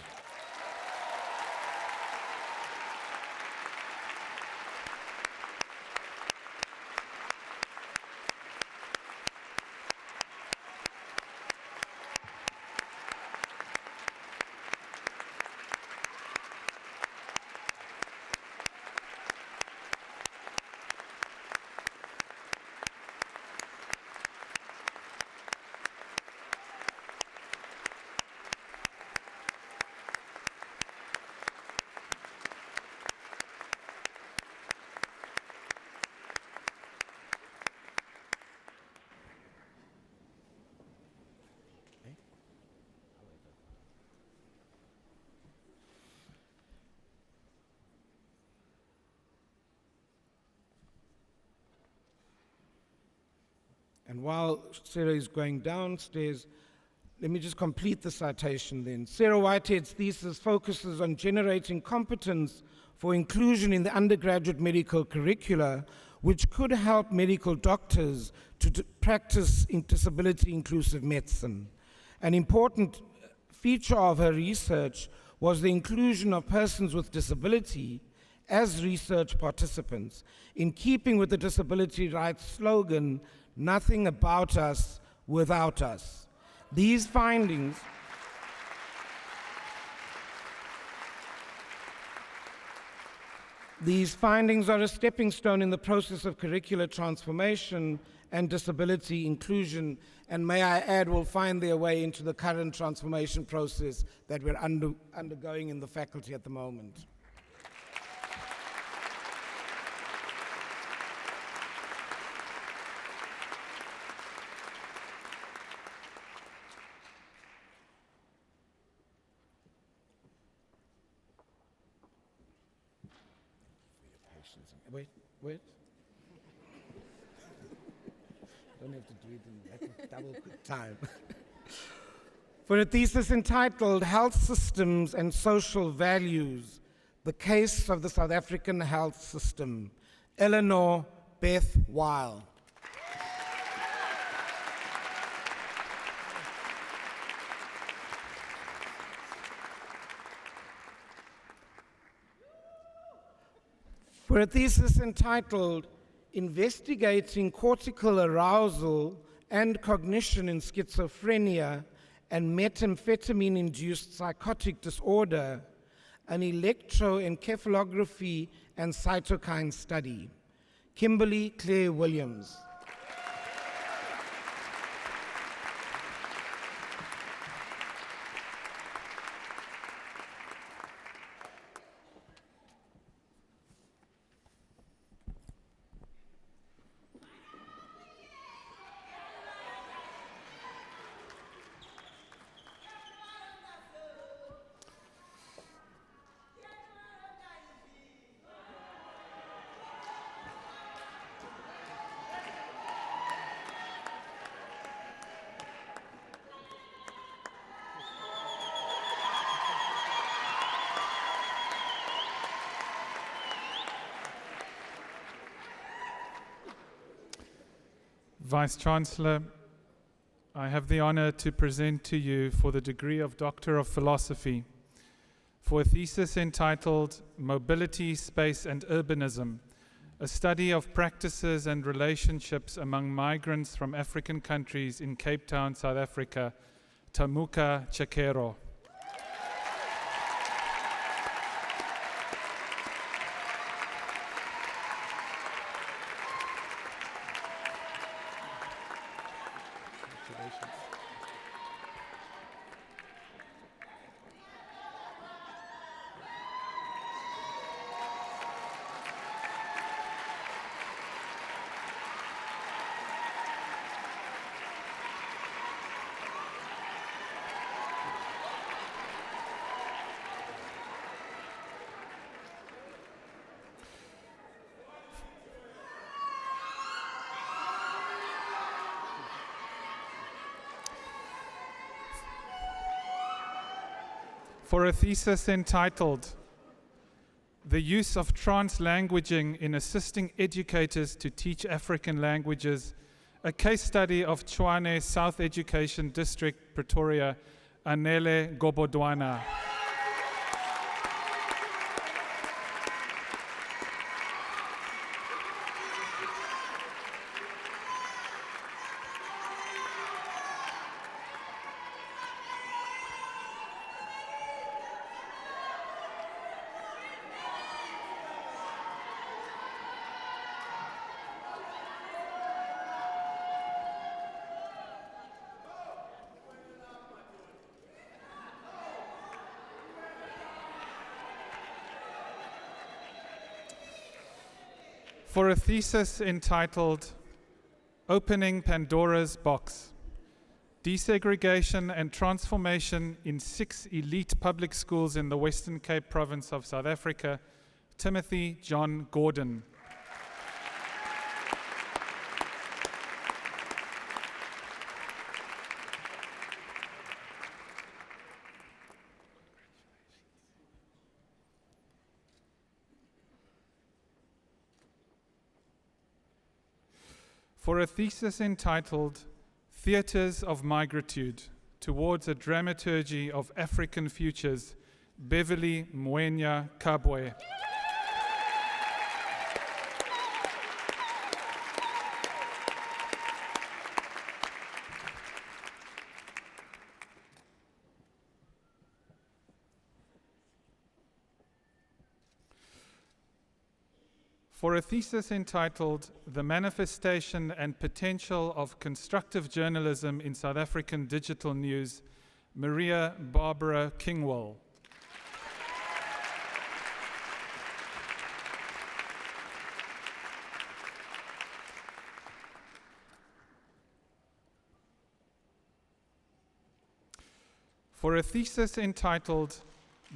And while Sarah is going downstairs, let me just complete the citation then. Sarah Whitehead's thesis focuses on generating competence for inclusion in the undergraduate medical curricula, which could help medical doctors to practice in disability-inclusive medicine. An important feature of her research was the inclusion of persons with disability as research participants, in keeping with the disability rights slogan, "Nothing about us without us." These findings are a stepping stone in the process of curricular transformation and disability inclusion, and may I add, will find their way into the current transformation process that we're undergoing in the faculty at the moment. Wait. Don't have to do it in that double quick time. For a thesis entitled Health Systems and Social Values, The Case of the South African Health System, Eleanor Beth Weil. For a thesis entitled Investigating Cortical Arousal and Cognition in Schizophrenia and Methamphetamine-Induced Psychotic Disorder, an Electroencephalography and Cytokine Study, Kimberly Claire Williams. Vice-Chancellor, I have the honor to present to you for the degree of Doctor of Philosophy for a thesis entitled Mobility, Space and Urbanism, a study of practices and relationships among migrants from African countries in Cape Town, South Africa, Tamuka Chekero. For a thesis entitled The Use of Trans-Languaging in Assisting Educators to Teach African Languages, a case study of Tshwane South Education District, Pretoria, Anele Gobodwana. For a thesis entitled Opening Pandora's Box, Desegregation and Transformation in 6 Elite Public Schools in the Western Cape Province of South Africa, Timothy John Gordon. For a thesis entitled Theatres of Migratude Towards a Dramaturgy of African Futures, Beverly Mwenya Kabwe. For a thesis entitled The Manifestation and Potential of Constructive Journalism in South African Digital News, Maria Barbara Kingwell. For a thesis entitled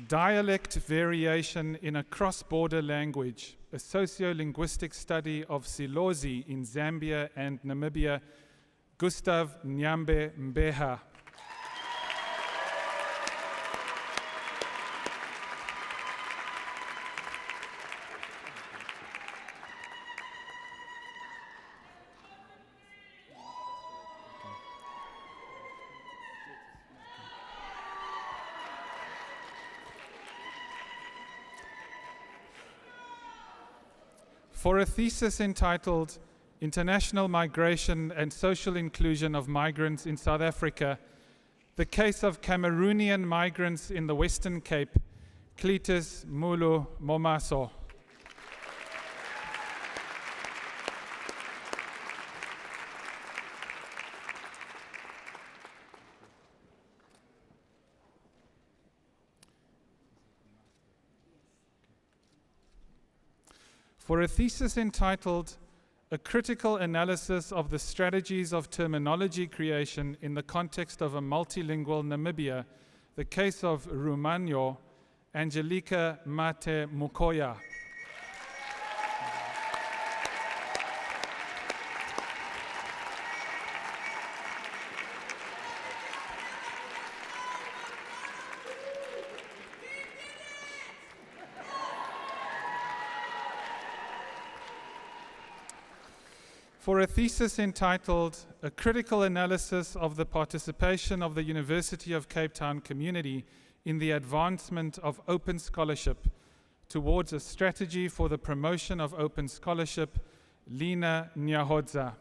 Dialect Variation in a Cross-Border Language, a Socio-Linguistic Study of Silozi in Zambia and Namibia, Gustav Nyambe Mbeha. For a thesis entitled International Migration and Social Inclusion of Migrants in South Africa, the case of Cameroonian migrants in the Western Cape, Cletus Mulu Momaso. For a thesis entitled A Critical Analysis of the Strategies of Terminology Creation in the Context of a Multilingual Namibia, the case of Rumanyo, Angelica Mate Mukoya. For a thesis entitled A Critical Analysis of the Participation of the University of Cape Town Community in the Advancement of Open Scholarship Towards a Strategy for the Promotion of Open Scholarship, Lina Nyahodza.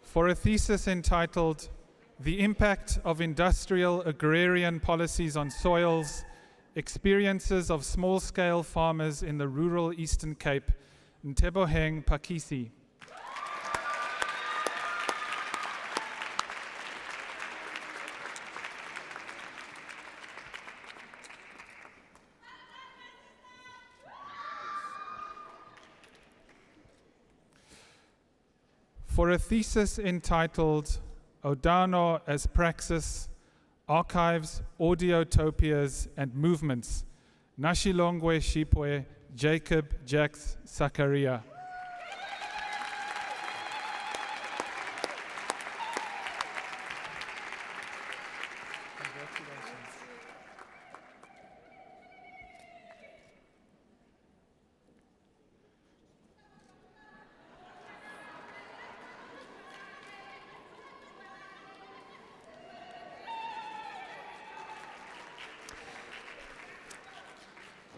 For a thesis entitled The Impact of Industrial Agrarian Policies on Soils, Experiences of Small-Scale Farmers in the Rural Eastern Cape, Nteboheng Pakisi. For a thesis entitled Odano as Praxis, Archives, Audiotopias, and Movements, Nashilongwe Shipwe, Jacob Jax Sakaria.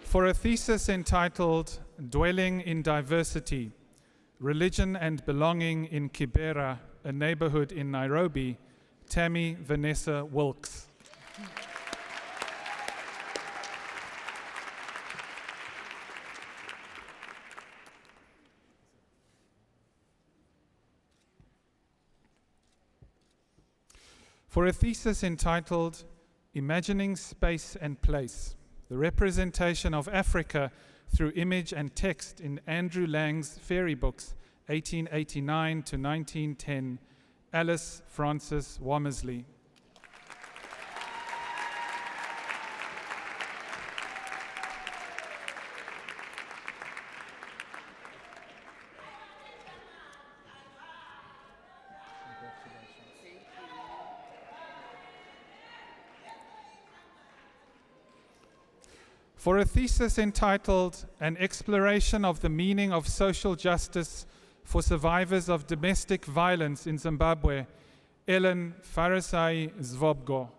For a thesis entitled Dwelling in Diversity, Religion and Belonging in Kibera, a neighborhood in Nairobi, Tammy Vanessa Wilkes. For a thesis entitled Imagining Space and Place, the representation of Africa through image and text in Andrew Lang's Fairy Books, 1889 to 1910, Alice Frances Womersley. For a thesis entitled An Exploration of the Meaning of Social Justice for Survivors of Domestic Violence in Zimbabwe, Ellen Farisai Zvobgo.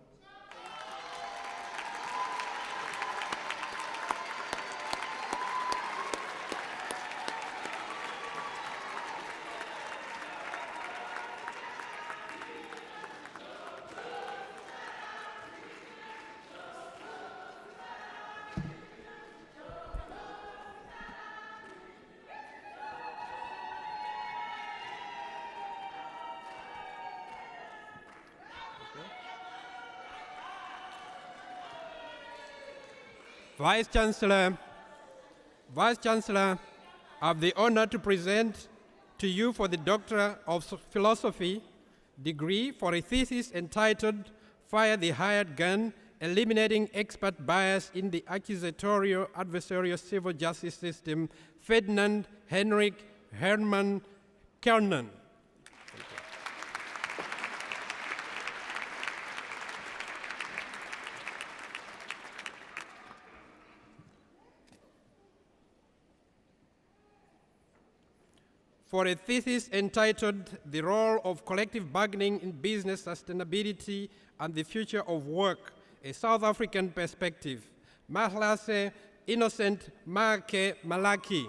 Vice Chancellor, I have the honor to present to you for the Doctor of Philosophy degree for a thesis entitled Fire the Hired Gun, Eliminating Expert Bias in the Accusatorial Adversarial Civil Justice System, Ferdinand Henrik Hermann Kernan. For a thesis entitled The Role of Collective Bargaining in Business Sustainability and the Future of Work, a South African Perspective, Mahlase Innocent Make Malaki.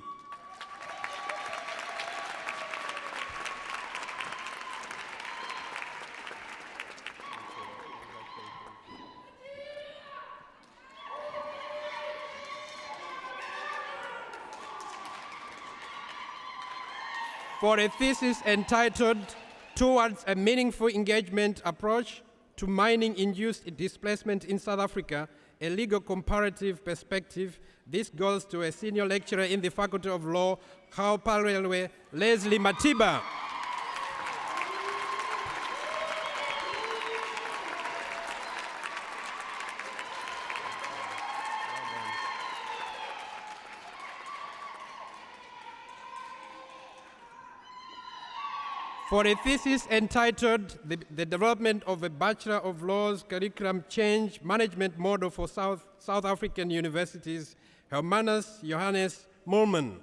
For a thesis entitled Towards a Meaningful Engagement Approach to Mining-Induced Displacement in South Africa, a Legal Comparative Perspective. This goes to a senior lecturer in the Faculty of Law, Kaupalelwe, Leslie Matiba. For a thesis entitled The Development of a Bachelor of Laws Curriculum Change Management Model for South African Universities, Hermanus Johannes Mollman.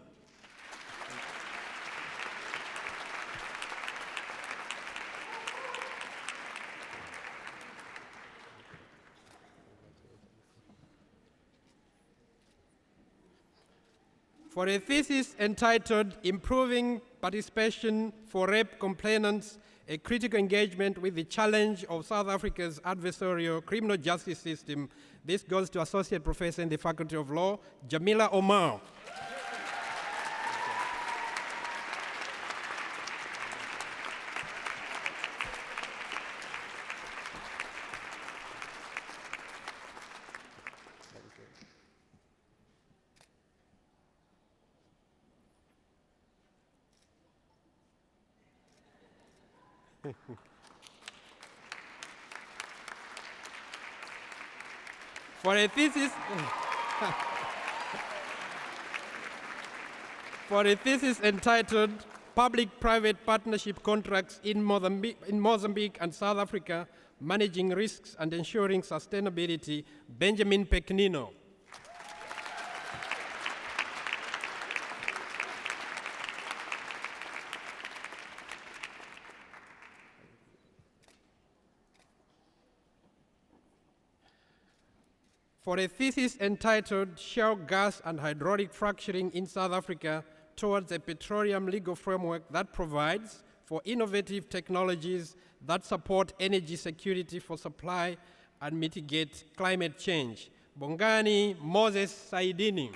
For a thesis entitled Improving Participation for Rape Complainants, a Critical Engagement with the Challenge of South Africa's Adversarial Criminal Justice System. This goes to Associate Professor in the Faculty of Law, Jamila Omar. For a thesis, for a thesis entitled Public-Private Partnership Contracts in Mozambique and South Africa, Managing Risks and Ensuring Sustainability, Benjamin Pequenino. For a thesis entitled Shale Gas and Hydraulic Fracturing in South Africa towards a petroleum legal framework that provides for innovative technologies that support energy security for supply and mitigate climate change. Bongani Moses Saidini.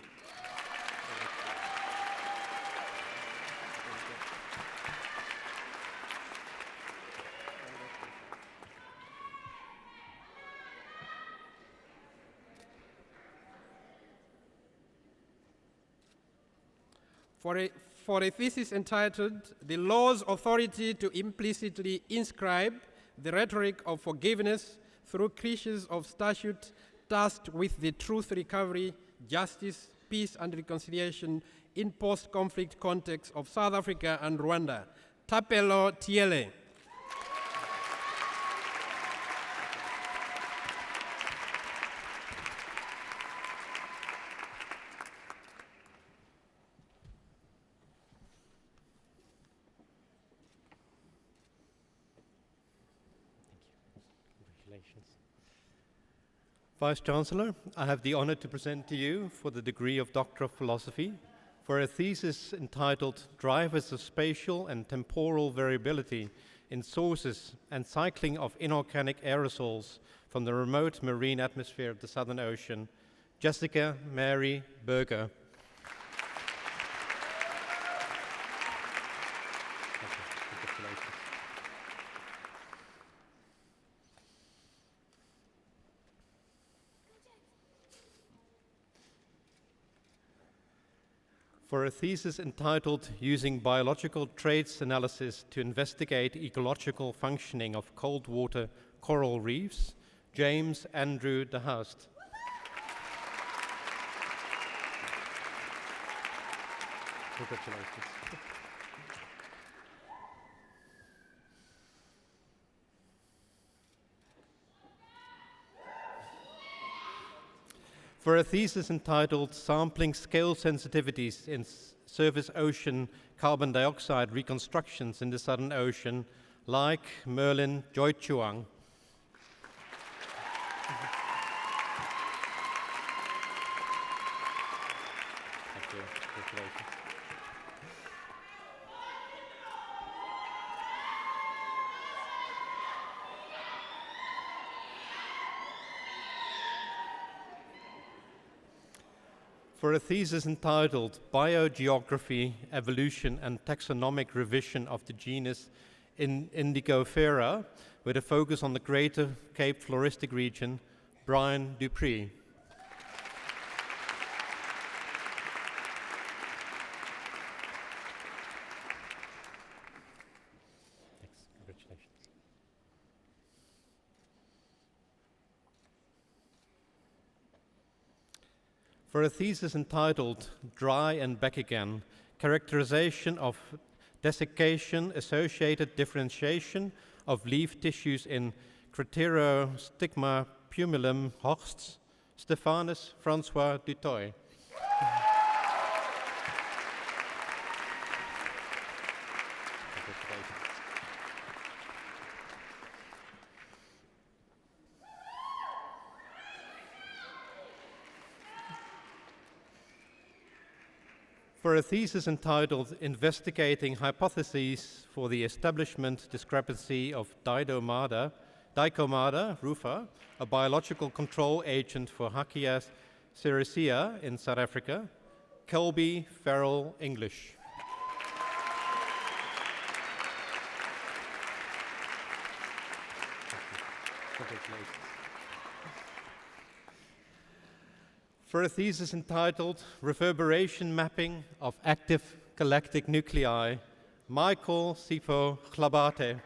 For a thesis entitled The Law's Authority to Implicitly Inscribe the Rhetoric of Forgiveness Through Creatures of Statute Tasked with the Truth Recovery, Justice, Peace and Reconciliation in Post-Conflict Context of South Africa and Rwanda, Tapelo Tiele. Vice-Chancellor, I have the honor to present to you for the degree of Doctor of Philosophy for a thesis entitled Drivers of Spatial and Temporal Variability in Sources and Cycling of Inorganic Aerosols from the Remote Marine Atmosphere of the Southern Ocean, Jessica Mary Berger. For a thesis entitled Using Biological Traits Analysis to Investigate Ecological Functioning of Cold Water Coral Reefs, James Andrew de Haast. Congratulations. For a thesis entitled Sampling Scale Sensitivities in Surface Ocean Carbon Dioxide Reconstructions in the Southern Ocean, like Merlin Joychuang. Thank you. Congratulations. For a thesis entitled Biogeography, Evolution and Taxonomic Revision of the Genus Indigofera, with a focus on the Greater Cape Floristic Region, Brian Dupree. Congratulations. For a thesis entitled Dry and Back Again, Characterization of Desiccation-Associated Differentiation of Leaf Tissues in Craterostigma pumilum hosts, Stéphanus François Dutoy. For a thesis entitled Investigating Hypotheses for the Establishment Discrepancy of Dicomada rufa, a biological control agent for Hakea ceracea in South Africa, Kelby Farrell English. For a thesis entitled Reverberation Mapping of Active Galactic Nuclei, Michael Sipho Chlabate.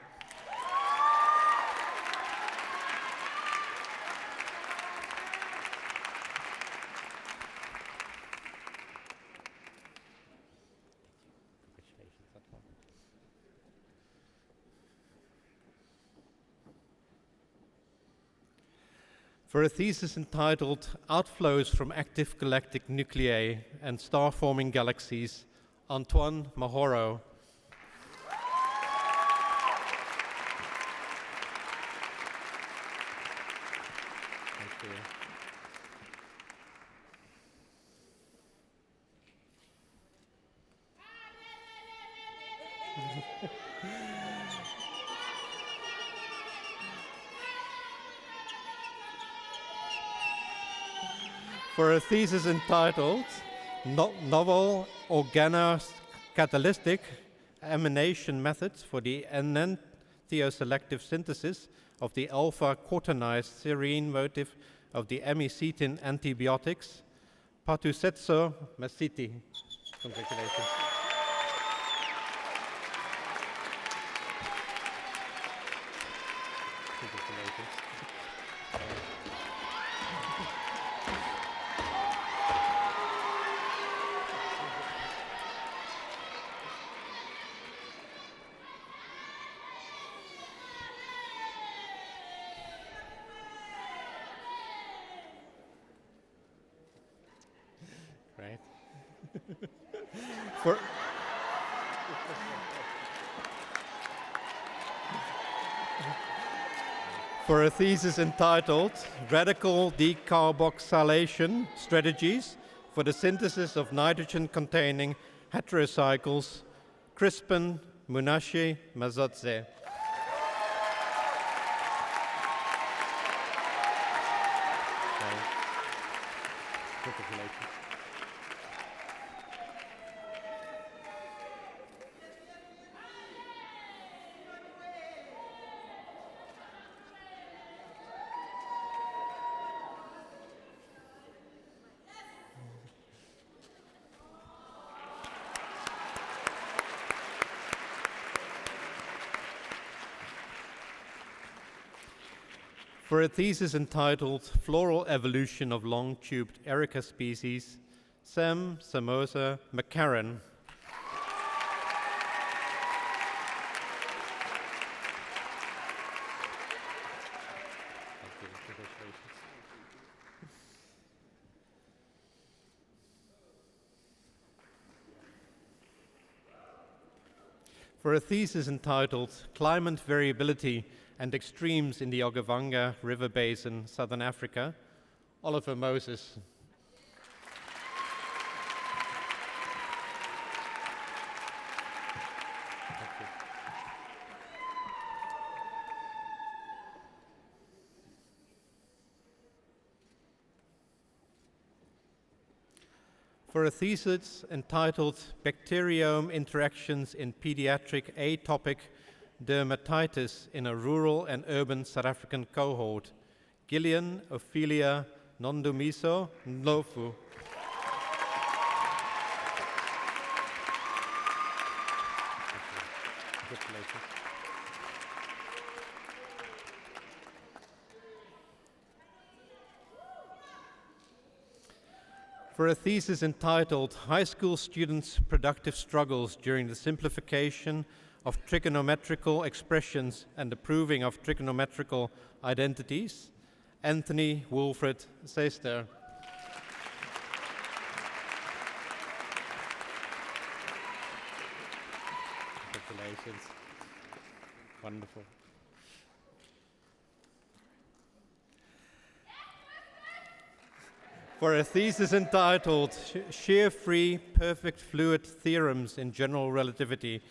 For a thesis entitled Outflows from Active Galactic Nuclei and Star-Forming Galaxies, Antoine Mahoro. Thank you. For a thesis entitled Novel Organocatalytic Emanation Methods for the Enantioselective Synthesis of the alpha-quaternized serine motif of the amicetin antibiotics, Patusetso Masiti. Congratulations. Congratulations. Right. For a thesis entitled Radical Decarboxylation Strategies for the Synthesis of Nitrogen-Containing Heterocycles, Crispin Munashi Mazotze. Congratulations. For a thesis entitled Floral Evolution of Long-Tubed Erica Species, Sam Samosa McCarran. For a thesis entitled Climate Variability and Extremes in the Ogavanga River Basin, Southern Africa, Oliver Moses. For a thesis entitled Bacteriome Interactions in Pediatric Atopic Dermatitis in a Rural and Urban South African Cohort, Gillian Ophelia Nondumiso Ndlovu. Congratulations. For a thesis entitled High School Students' Productive Struggles During the Simplification of Trigonometrical Expressions and the Proving of Trigonometrical Identities, Anthony Wilfred Sester. Congratulations. Wonderful. For a thesis entitled Shear-Free Perfect Fluid Theorems in General Relativity,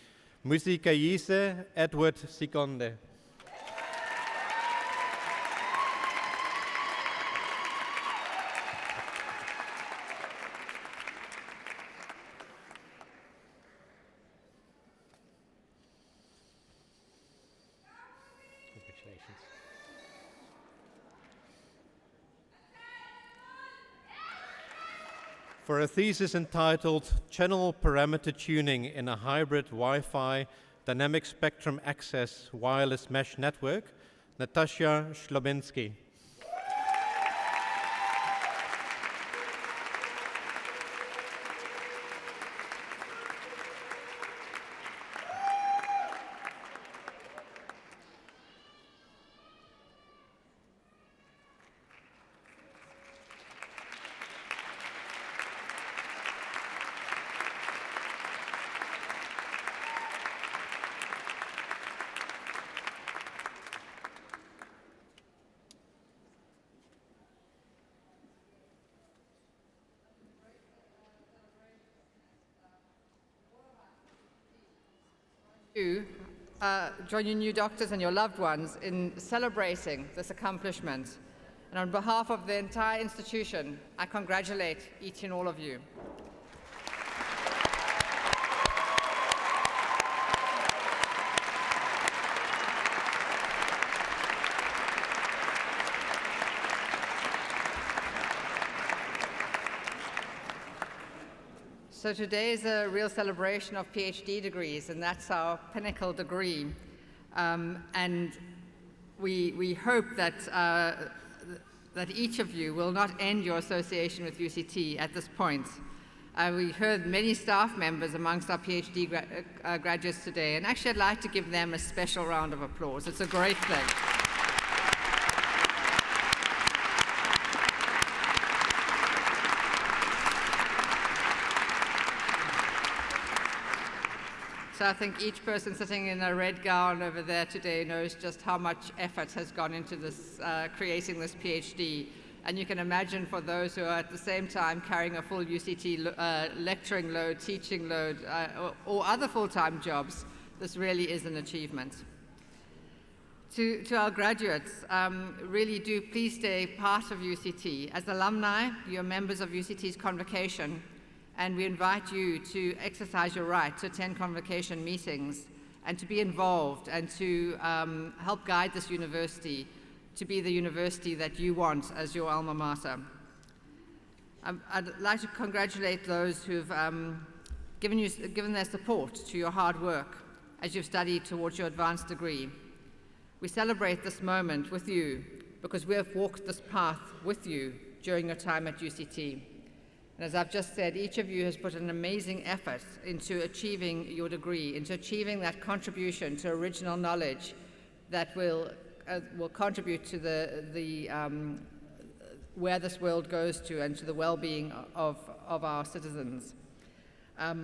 Musikayise Edward Sikonde. Congratulations. For a thesis entitled Channel Parameter Tuning in a Hybrid Wi-Fi Dynamic Spectrum Access Wireless Mesh Network, Natasha Shlobensky. You join your new doctors and your loved ones in celebrating this accomplishment. And on behalf of the entire institution, I congratulate each and all of you. So today is a real celebration of PhD degrees, and that's our pinnacle degree. And we hope that, that each of you will not end your association with UCT at this point. We heard many staff members amongst our PhD graduates today, and actually I'd like to give them a special round of applause. It's a great thing. So I think each person sitting in a red gown over there today knows just how much effort has gone into this, creating this PhD. And you can imagine for those who are at the same time carrying a full UCT lecturing load, teaching load, or other full-time jobs, this really is an achievement. To our graduates, really do please stay part of UCT. As alumni, you're members of UCT's convocation, and we invite you to exercise your right to attend convocation meetings and to be involved and to help guide this university to be the university that you want as your alma mater. I'd like to congratulate those who've given their support to your hard work as you've studied towards your advanced degree. We celebrate this moment with you because we have walked this path with you during your time at UCT. And as I've just said, each of you has put an amazing effort into achieving your degree, into achieving that contribution to original knowledge that will contribute to where this world goes to and to the well-being of our citizens. At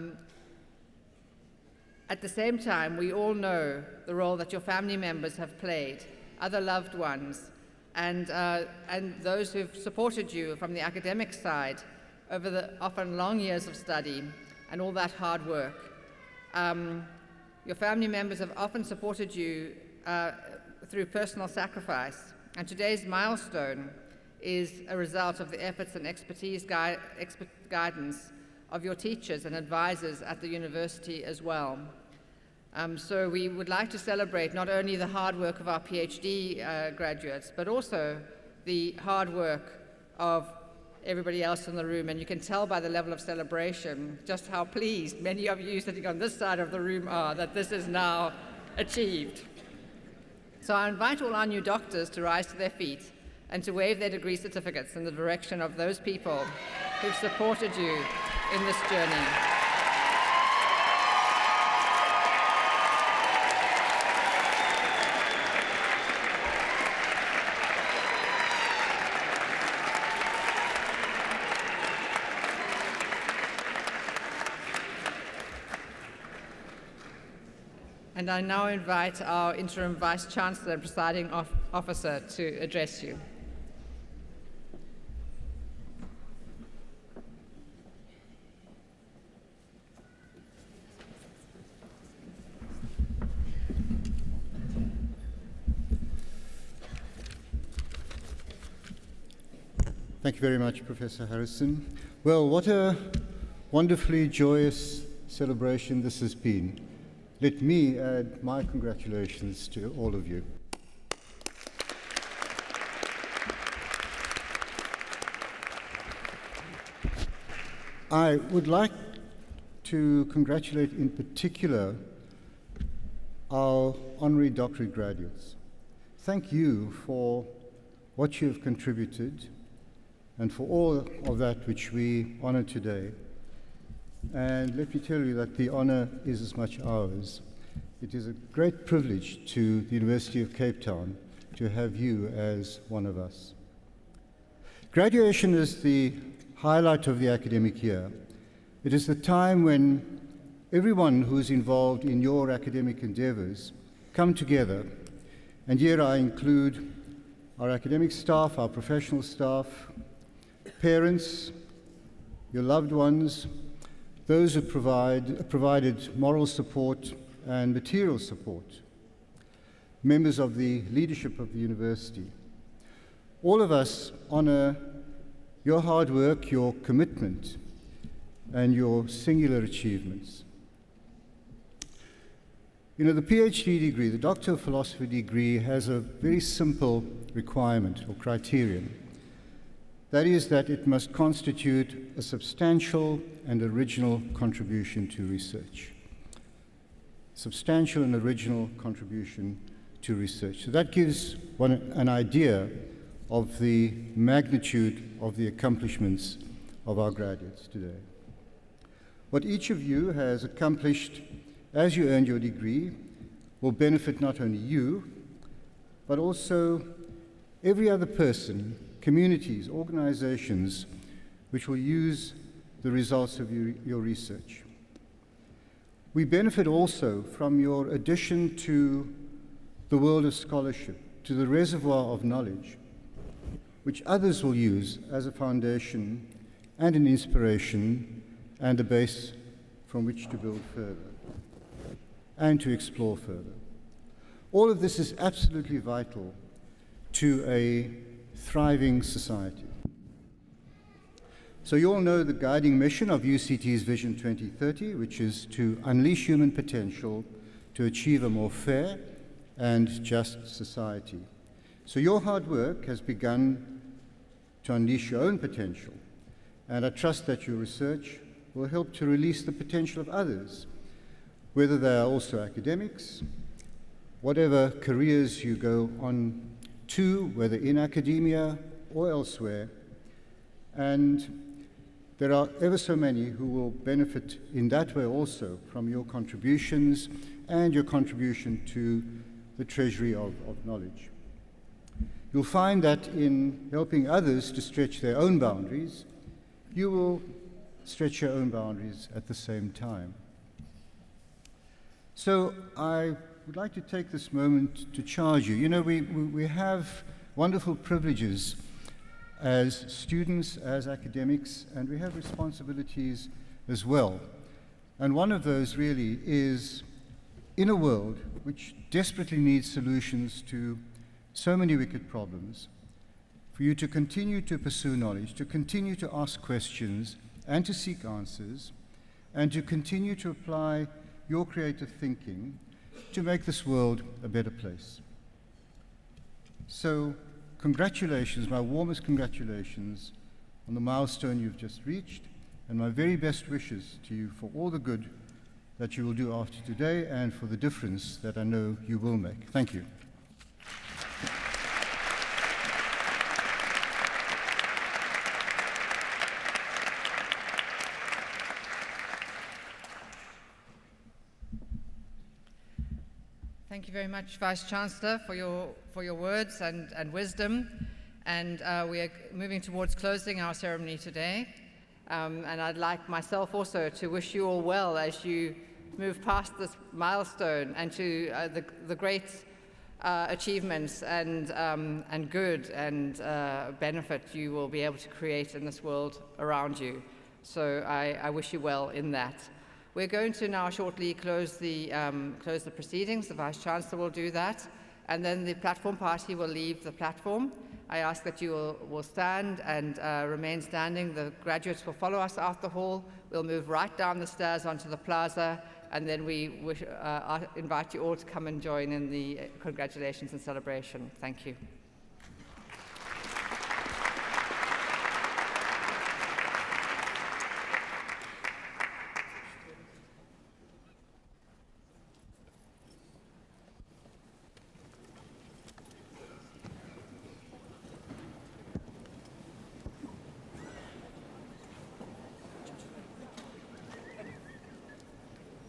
the same time, we all know the role that your family members have played, other loved ones, and those who've supported you from the academic side over the often long years of study and all that hard work. Your family members have often supported you through personal sacrifice, and today's milestone is a result of the efforts and guidance of your teachers and advisors at the university as well. So we would like to celebrate not only the hard work of our PhD graduates, but also the hard work of everybody else in the room, and you can tell by the level of celebration just how pleased many of you sitting on this side of the room are that this is now achieved. So I invite all our new doctors to rise to their feet and to wave their degree certificates in the direction of those people who've supported you in this journey. And I now invite our interim Vice Chancellor and Presiding Officer to address you. Thank you very much, Professor Harrison. Well, what a wonderfully joyous celebration this has been. Let me add my congratulations to all of you. I would like to congratulate in particular our honorary doctorate graduates. Thank you for what you have contributed and for all of that which we honor today. And let me tell you that the honor is as much ours. It is a great privilege to the University of Cape Town to have you as one of us. Graduation is the highlight of the academic year. It is the time when everyone who is involved in your academic endeavors come together. And here I include our academic staff, our professional staff, parents, your loved ones, those who provided moral support and material support, members of the leadership of the university. All of us honor your hard work, your commitment, and your singular achievements. You know, the PhD degree, the Doctor of Philosophy degree, has a very simple requirement or criterion. That is that it must constitute a substantial and original contribution to research. Substantial and original contribution to research. So that gives one an idea of the magnitude of the accomplishments of our graduates today. What each of you has accomplished as you earned your degree will benefit not only you, but also every other person, communities, organizations, which will use the results of your research. We benefit also from your addition to the world of scholarship, to the reservoir of knowledge, which others will use as a foundation and an inspiration and a base from which to build further and to explore further. All of this is absolutely vital to a thriving society. So you all know the guiding mission of UCT's Vision 2030, which is to unleash human potential to achieve a more fair and just society. So your hard work has begun to unleash your own potential, and I trust that your research will help to release the potential of others, whether they are also academics, whatever careers you go on to, whether in academia or elsewhere. And there are ever so many who will benefit in that way also from your contributions and your contribution to the treasury of knowledge. You'll find that in helping others to stretch their own boundaries, you will stretch your own boundaries at the same time. So I would like to take this moment to charge you. You know, we have wonderful privileges as students, as academics, and we have responsibilities as well. And one of those really is, in a world which desperately needs solutions to so many wicked problems, for you to continue to pursue knowledge, to continue to ask questions and to seek answers, and to continue to apply your creative thinking to make this world a better place. So, congratulations, my warmest congratulations on the milestone you've just reached, and my very best wishes to you for all the good that you will do after today and for the difference that I know you will make. Thank you. Thank you very much, Vice-Chancellor, for your words and wisdom. And we are moving towards closing our ceremony today. And I'd like myself also to wish you all well as you move past this milestone and to the great achievements and good and benefit you will be able to create in this world around you. So I wish you well in that. We're going to now shortly close the proceedings. The Vice-Chancellor will do that, and then the platform party will leave the platform. I ask that you will stand and remain standing. The graduates will follow us out the hall. We'll move right down the stairs onto the plaza, and then we invite you all to come and join in the congratulations and celebration. Thank you.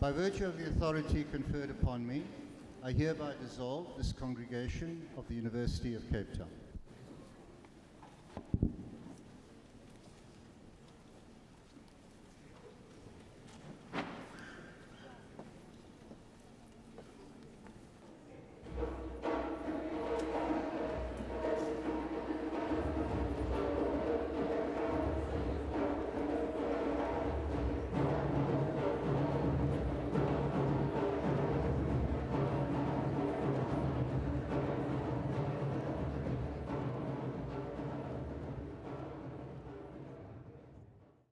By virtue of the authority conferred upon me, I hereby dissolve this congregation of the University of Cape Town.